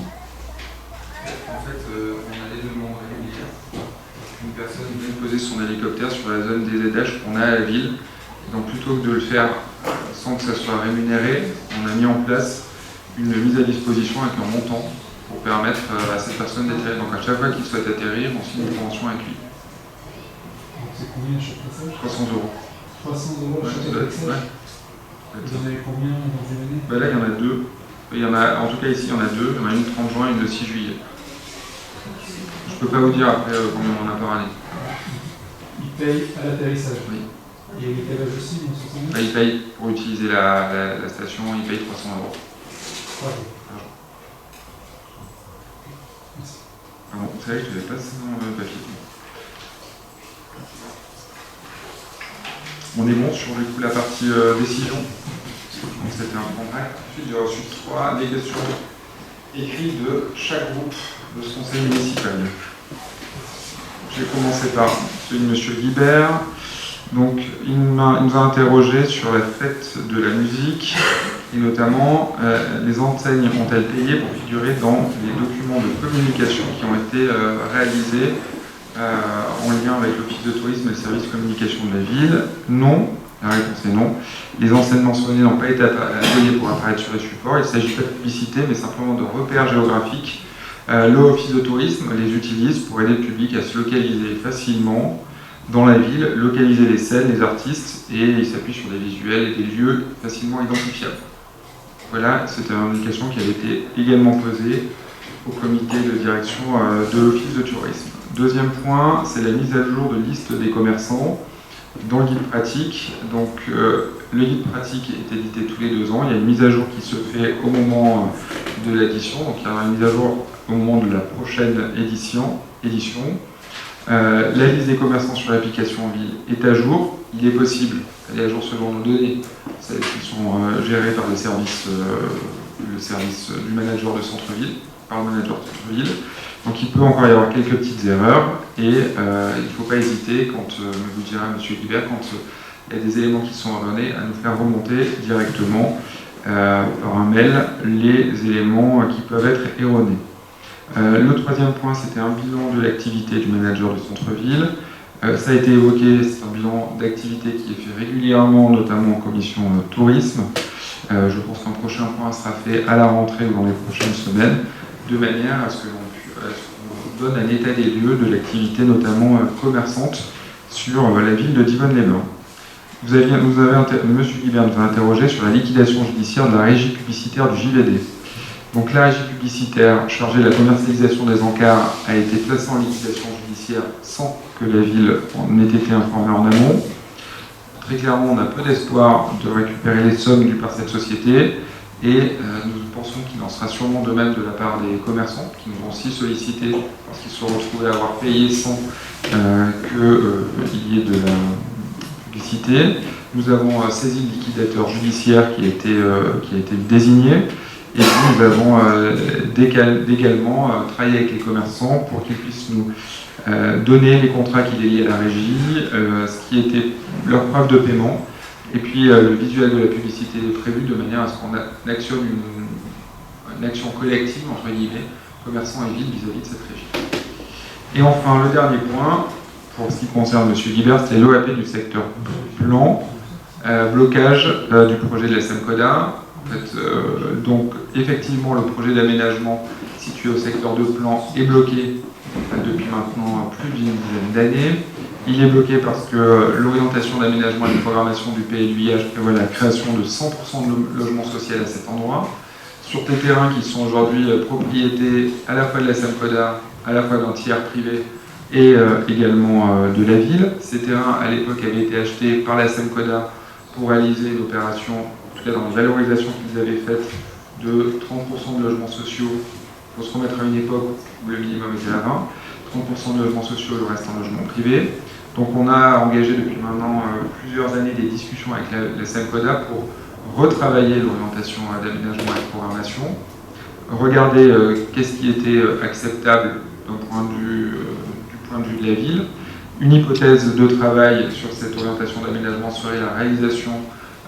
En fait, on a des demandes régulières. Une personne vient de poser son hélicoptère sur la zone des aidages qu'on a à la ville. Et donc plutôt que de le faire sans que ça soit rémunéré, on a mis en place une mise à disposition avec un montant pour permettre à cette personne d'atterrir. Donc à chaque fois qu'il souhaite atterrir, on signe une convention avec lui. donc c'est combien chaque passage? 300 €. 300 € Ouais, chaque passage. ouais. Vous en avez combien dans une année? Bah là, il y en a deux. Il y en a, en tout cas ici, il y en a deux. Il y en a une le 30 juin et une le 6 juillet. Je ne peux pas vous dire après combien on en a par année. Ils payent à l'atterrissage. Oui. Et les péages aussi, donc c'est combien? Bah, il paye pour utiliser la station, il paye 300 €. Parfait. Merci. Ah bon, c'est vrai que je ne devais pas ça dans le papier. On est bon sur du coup la partie décision. Donc c'était un point bref. Ensuite j'ai reçu des questions écrites de chaque groupe de ce conseil municipal. J'ai commencé par celui de M. Guibert. Donc il nous a interrogé sur la fête de la musique et notamment les enseignes ont-elles payé pour figurer dans les documents de communication qui ont été réalisés en lien avec l'Office de tourisme et le service communication de la ville? Non. La réponse est non. Les enseignements mentionnés n'ont pas été payés pour apparaître sur les supports. Il ne s'agit pas de publicité, mais simplement de repères géographiques. L'Office de tourisme les utilise pour aider le public à se localiser facilement dans la ville, localiser les scènes, les artistes, et il s'appuie sur des visuels et des lieux facilement identifiables. Voilà, c'était une indication qui avait été également posée au comité de direction de l'Office de tourisme. Deuxième point, c'est la mise à jour de liste des commerçants dans le guide pratique. Donc, le guide pratique est édité tous les 2 ans. Il y a une mise à jour qui se fait au moment de l'édition. Donc, il y aura une mise à jour au moment de la prochaine édition. La liste des commerçants sur l'application en ville est à jour. Il est possible, elle est à jour selon nos données, celles qui sont gérées par le service du manager de centre-ville, par le manager de centre-ville. Donc il peut encore y avoir quelques petites erreurs et il ne faut pas hésiter, quand vous dira M. Guibert, quand il y a des éléments qui sont ordonnés, à nous faire remonter directement par un mail les éléments qui peuvent être erronés. Le troisième point, c'était un bilan de l'activité du manager de centre-ville. Ça a été évoqué, c'est un bilan d'activité qui est fait régulièrement, notamment en commission tourisme. Je pense qu'un prochain point sera fait à la rentrée ou dans les prochaines semaines, de manière à ce qu'on donne un état des lieux de l'activité, notamment commerçante, sur la ville de Divonne-les-Bains. Monsieur Guibert nous a interrogé sur la liquidation judiciaire de la régie publicitaire du JVD. Donc la régie publicitaire chargée de la commercialisation des encarts a été placée en liquidation judiciaire sans que la ville en ait été informée en amont. Très clairement, on a peu d'espoir de récupérer les sommes dues par cette société et nous pensons qu'il en sera sûrement de même de la part des commerçants qui nous ont aussi sollicité parce qu'ils se sont retrouvés à avoir payé sans qu'il y ait de la publicité. Nous avons saisi le liquidateur judiciaire qui a été désigné. Et puis nous avons également travaillé avec les commerçants pour qu'ils puissent nous donner les contrats qui les liaient à la régie, ce qui était leur preuve de paiement. Et puis le visuel de la publicité est prévu de manière à ce qu'on actionne une action collective, entre guillemets, commerçants et ville vis-à-vis de cette régie. Et enfin, le dernier point, pour ce qui concerne M. Guibert, c'est l'OAP du secteur plan, blocage du projet de la SEMCODA. En fait, donc effectivement le projet d'aménagement situé au secteur de plan est bloqué depuis maintenant plus d'une dizaine d'années. Il est bloqué parce que l'orientation d'aménagement et de programmation du PLUIH prévoit la création de 100% de logements sociaux à cet endroit, sur des terrains qui sont aujourd'hui propriété à la fois de la SEMCODA, à la fois d'un tiers privé et également de la ville. Ces terrains à l'époque avaient été achetés par la SEMCODA pour réaliser une opération, en tout cas dans les valorisations qu'ils avaient faites, de 30% de logements sociaux. Il faut se remettre à une époque où le minimum était à 20, 30% de logements sociaux, le reste en logements privés. Donc on a engagé depuis maintenant plusieurs années des discussions avec la SEMCODA pour retravailler l'orientation d'aménagement et de programmation, regarder qu'est-ce qui était acceptable du point de vue de la ville. Une hypothèse de travail sur cette orientation d'aménagement serait la réalisation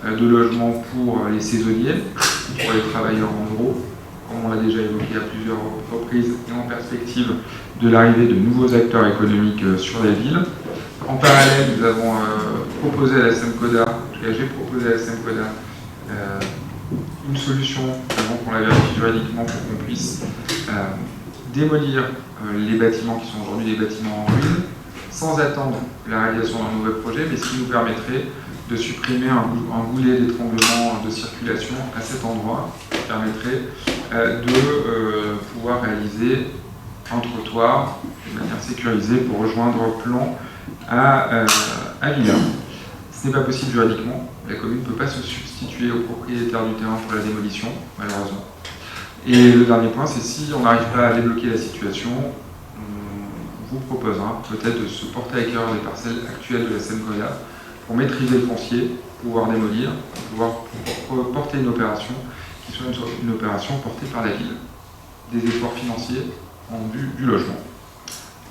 de logements pour les saisonniers, pour les travailleurs en bureau, comme on l'a déjà évoqué à plusieurs reprises, et en perspective de l'arrivée de nouveaux acteurs économiques sur la ville. En parallèle, nous avons proposé à la SEMCODA, en tout cas j'ai proposé à la SEMCODA une solution, avant qu'on la vérifie juridiquement, pour qu'on puisse démolir les bâtiments qui sont aujourd'hui des bâtiments en ruine, sans attendre la réalisation d'un nouvel projet, mais ce qui nous permettrait de supprimer un goulet d'étranglement de circulation à cet endroit, qui permettrait de pouvoir réaliser un trottoir de manière sécurisée pour rejoindre Plan à Villars. Ce n'est pas possible juridiquement, la commune ne peut pas se substituer au propriétaire du terrain pour la démolition, malheureusement. Et le dernier point, c'est si on n'arrive pas à débloquer la situation, on vous proposera peut-être de se porter à l'acquéreur des parcelles actuelles de la SEMCODA pour maîtriser le foncier, pouvoir démolir, pouvoir porter une opération qui soit une opération portée par la ville. Des efforts financiers en vue du logement.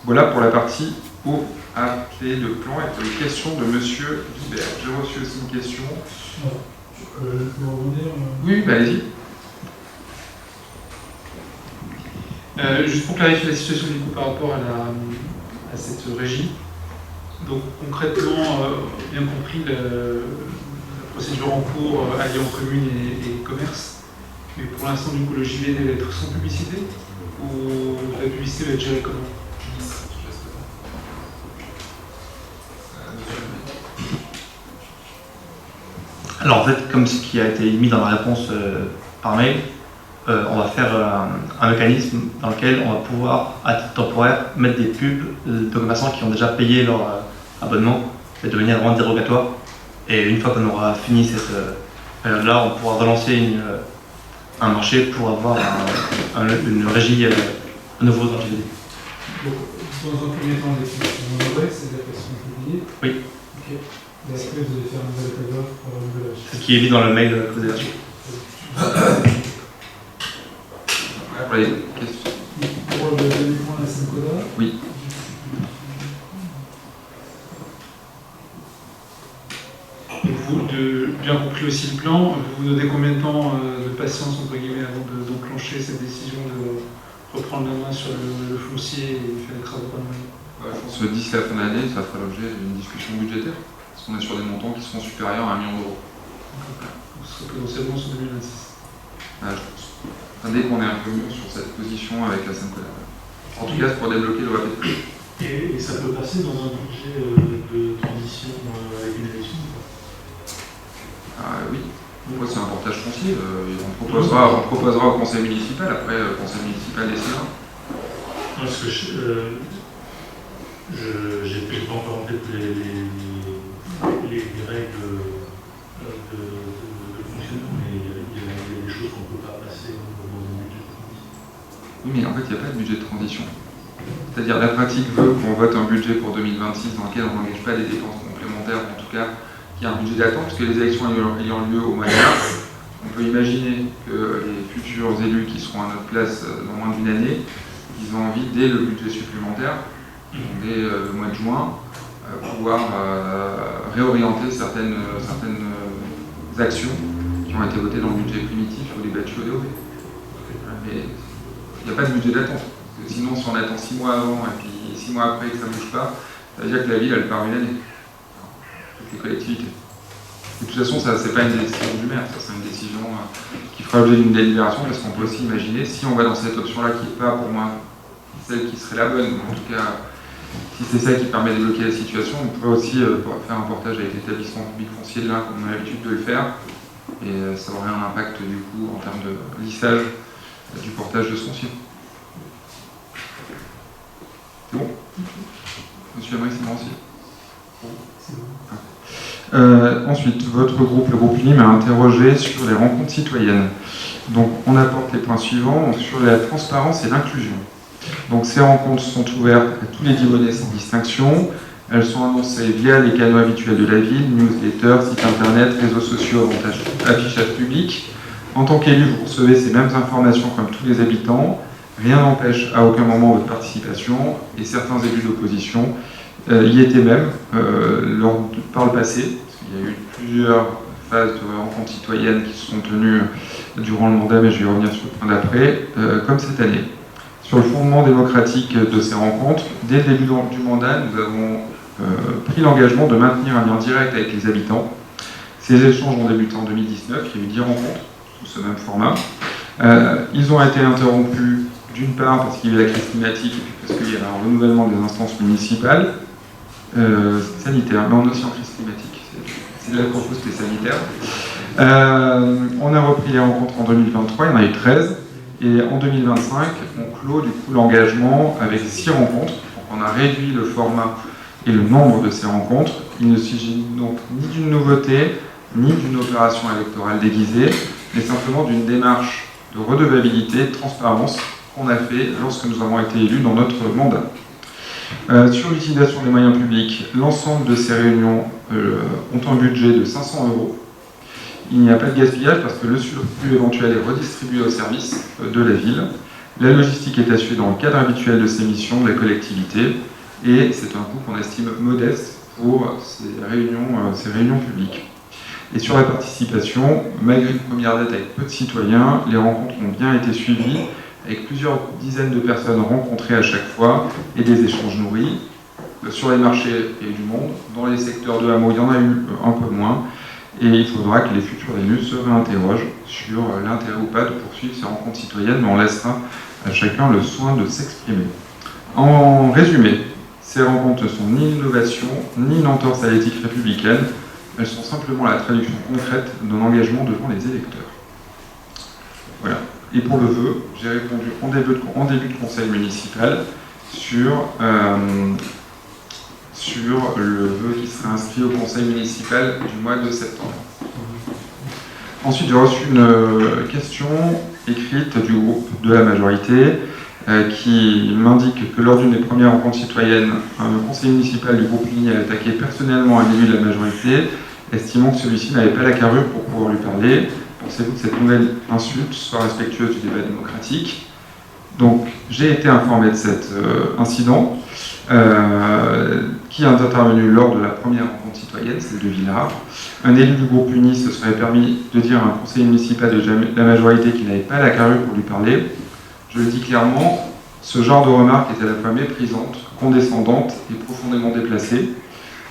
Voilà pour la partie OAP de plan et pour les questions de M. Guibert. J'ai reçu aussi une question. Je peux rebondir Oui, bah allez-y. Juste pour clarifier la situation du coup par rapport à cette régie. Donc concrètement, bien compris, la procédure en cours alliée en commune et commerce. Mais pour l'instant, du coup, le JVD va être sans publicité ou la publicité va être gérée comment? Alors en fait, comme ce qui a été mis dans la réponse par mail, on va faire un mécanisme dans lequel on va pouvoir, à titre temporaire, mettre des pubs de commerçants qui ont déjà payé leur abonnement, de manière vraiment dérogatoire. Et une fois qu'on aura fini cette période-là, on pourra relancer un marché pour avoir une régie à nouveau dans le JVD. Dans un premier temps, les questions c'est la question publiée. Oui. Ok. Et après, vous allez faire un nouvel appel d'offres pour un nouvel achat. Ce qui est dit dans le mail que vous avez reçu. Pour les questions. Pour le dernier point, la SEMCODA. Oui. Vous, bien compris aussi le plan, vous vous donnez combien de temps de patience entre guillemets avant d'enclencher cette décision de reprendre la main sur le foncier et faire les travaux par nous-mêmes? Je pense que d'ici la fin de l'année, ça fera l'objet d'une discussion budgétaire, parce qu'on est sur des montants qui seront supérieurs à 1 million d'euros. Vous serez potentiellement sur 2026. Je pense. Enfin, dès qu'on est un peu mieux sur cette position avec la SNCOLA. En tout cas, c'est pour débloquer le RAPT. Et ça peut passer dans un budget de transition avec une élection ou pas? Oui. C'est un portage foncier. On proposera au conseil municipal. Après, le conseil municipal décidera. Parce que j'ai pas encore en tête les règles de fonctionnement, mais il y a des choses qu'on ne peut pas passer dans un budget de transition. Oui, mais en fait, il n'y a pas de budget de transition. C'est-à-dire, la pratique veut qu'on vote un budget pour 2026 dans lequel on n'engage pas des dépenses complémentaires, en tout cas, qu'il y a un budget d'attente, parce que les élections ayant lieu au mois de mars, on peut imaginer que les futurs élus qui seront à notre place dans moins d'une année, ils ont envie, dès le budget supplémentaire, dès le mois de juin, pouvoir réorienter certaines actions qui ont été votées dans le budget primitif ou débattues au DOP. Mais il n'y a pas de budget d'attente. Sinon, si on attend 6 mois avant et puis 6 mois après que ça ne bouge pas, ça veut dire que la ville, elle part une année. Toutes les collectivités. Et de toute façon, ça, c'est pas une décision du maire, ça sera une décision qui fera l'objet d'une délibération, parce qu'on peut aussi imaginer, si on va dans cette option-là qui n'est pas pour moi celle qui serait la bonne, en tout cas, si c'est ça qui permet de débloquer la situation, on pourrait aussi faire un portage avec l'établissement public foncier de l'Ain, comme on a l'habitude de le faire, et ça aurait un impact du coup en termes de lissage du portage de ce foncier. C'est bon? Monsieur Amry, c'est bon aussi? Ensuite, votre groupe, le groupe UNI, m'a interrogé sur les rencontres citoyennes. Donc, on apporte les points suivants. Donc, sur la transparence et l'inclusion. Donc, ces rencontres sont ouvertes à tous les Divonnais sans distinction. Elles sont annoncées via les canaux habituels de la ville, newsletters, sites internet, réseaux sociaux, affichage public. En tant qu'élu, vous recevez ces mêmes informations comme tous les habitants. Rien n'empêche à aucun moment votre participation, et certains élus d'opposition y étaient même par le passé, parce qu'il y a eu plusieurs phases de rencontres citoyennes qui se sont tenues durant le mandat, mais je vais revenir sur le point d'après, comme cette année. Sur le fondement démocratique de ces rencontres, dès le début du mandat, nous avons pris l'engagement de maintenir un lien direct avec les habitants. Ces échanges ont débuté en 2019, il y a eu 10 rencontres sous ce même format. Ils ont été interrompus d'une part parce qu'il y a eu la crise climatique et puis parce qu'il y avait un renouvellement des instances municipales sanitaires, mais on est aussi en crise climatique, c'est de la propos c'était sanitaire. On a repris les rencontres en 2023, il y en a eu 13, et en 2025, on clôt du coup l'engagement avec 6 rencontres. Donc on a réduit le format et le nombre de ces rencontres. Il ne s'agit donc ni d'une nouveauté, ni d'une opération électorale déguisée, mais simplement d'une démarche de redevabilité, de transparence qu'on a fait lorsque nous avons été élus dans notre mandat. Sur l'utilisation des moyens publics, l'ensemble de ces réunions ont un budget de 500 €. Il n'y a pas de gaspillage parce que le surplus éventuel est redistribué au service de la ville. La logistique est assurée dans le cadre habituel de ces missions de la collectivité et c'est un coût qu'on estime modeste pour ces réunions publiques. Et sur la participation, malgré une première date avec peu de citoyens, les rencontres ont bien été suivies avec plusieurs dizaines de personnes rencontrées à chaque fois et des échanges nourris. Sur les marchés, il y a eu du monde. Dans les secteurs de hameaux, il y en a eu un peu moins. Et il faudra que les futurs élus se réinterrogent sur l'intérêt ou pas de poursuivre ces rencontres citoyennes, mais on laissera à chacun le soin de s'exprimer. En résumé, ces rencontres ne sont ni une innovation, ni une entorse à l'éthique républicaine. Elles sont simplement la traduction concrète d'un engagement devant les électeurs. Voilà. Et pour le vœu, j'ai répondu en début de conseil municipal sur le vœu qui sera inscrit au conseil municipal du mois de septembre. Ensuite, j'ai reçu une question écrite du groupe de la majorité qui m'indique que lors d'une des premières rencontres citoyennes, le conseil municipal du groupe UNI a attaqué personnellement un élu de la majorité, estimant que celui-ci n'avait pas la carrure pour pouvoir lui parler. Pensez-vous que cette nouvelle insulte soit respectueuse du débat démocratique? Donc, j'ai été informé de cet incident qui est intervenu lors de la première rencontre citoyenne, celle de Villars. Un élu du groupe UNI se serait permis de dire à un conseiller municipal de la majorité qu'il n'avait pas la carrure pour lui parler. Je le dis clairement, Ce genre de remarque est à la fois méprisante, condescendante et profondément déplacée.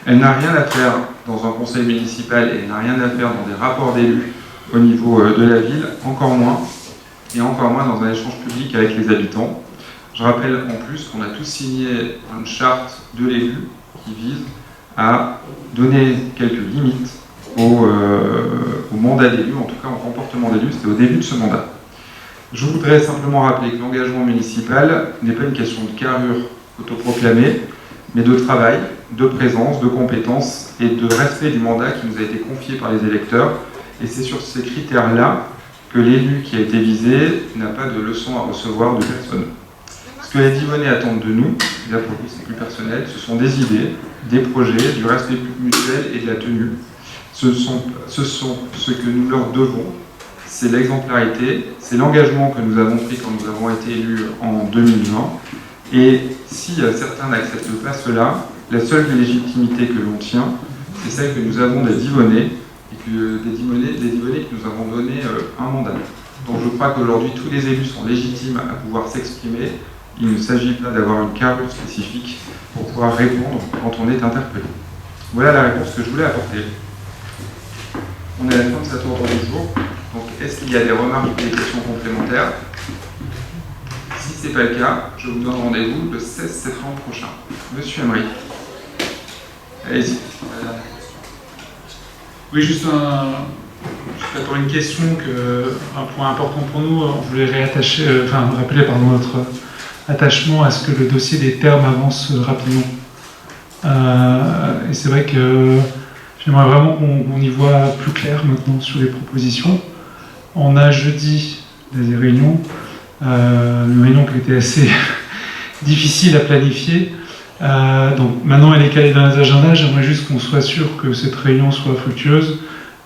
Elle n'a rien à faire dans un conseil municipal et elle n'a rien à faire dans des rapports d'élus au niveau de la ville, encore moins dans un échange public avec les habitants. Je rappelle en plus qu'on a tous signé une charte de l'élu qui vise à donner quelques limites au mandat d'élu, en tout cas au comportement d'élu, c'était au début de ce mandat. Je voudrais simplement rappeler que l'engagement municipal n'est pas une question de carrure autoproclamée, mais de travail, de présence, de compétences et de respect du mandat qui nous a été confié par les électeurs. Et c'est sur ces critères-là que l'élu qui a été visé n'a pas de leçon à recevoir de personne. Ce que les Divonnais attendent de nous, là pour le coup c'est plus personnel, ce sont des idées, des projets, du respect mutuel et de la tenue. Ce sont ce que nous leur devons, c'est l'exemplarité, c'est l'engagement que nous avons pris quand nous avons été élus en 2020. Et si certains n'acceptent pas cela, la seule légitimité que l'on tient, c'est celle que nous avons des Divonnais, et que des Divonnais qui nous avons donné un mandat. Donc je crois qu'aujourd'hui tous les élus sont légitimes à pouvoir s'exprimer. Il ne s'agit pas d'avoir une carrure spécifique pour pouvoir répondre quand on est interpellé. Voilà la réponse que je voulais apporter. On est à la fin de cet ordre du jour. Donc est-ce qu'il y a des remarques ou des questions complémentaires? Si ce n'est pas le cas, je vous donne rendez-vous le 16 septembre prochain. Monsieur Emery. Allez-y. Oui, juste pour une question, un point important pour nous, on voulait rappeler notre attachement à ce que le dossier des termes avance rapidement. Et c'est vrai que j'aimerais vraiment qu'on y voit plus clair maintenant sur les propositions. On a jeudi des réunions, une réunion qui était assez difficile à planifier. Donc maintenant elle est calée dans les agendas, j'aimerais juste qu'on soit sûr que cette réunion soit fructueuse,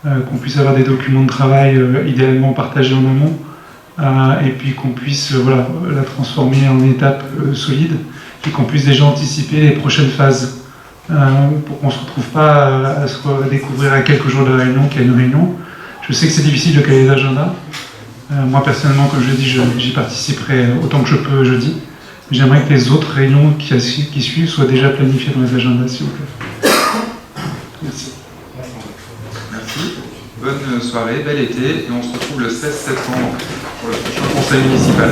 qu'on puisse avoir des documents de travail idéalement partagés en amont, et puis qu'on puisse la transformer en étape solide, et qu'on puisse déjà anticiper les prochaines phases, pour qu'on ne se retrouve pas à se découvrir à quelques jours de la réunion qu'il y a une réunion. Je sais que c'est difficile de caler les agendas. Moi personnellement, comme je dis, j'y participerai autant que je peux jeudi. J'aimerais que les autres réunions qui suivent soient déjà planifiées dans les agendas, s'il vous plaît. Merci. Merci. Bonne soirée, bel été, et on se retrouve le 16 septembre pour le prochain conseil municipal.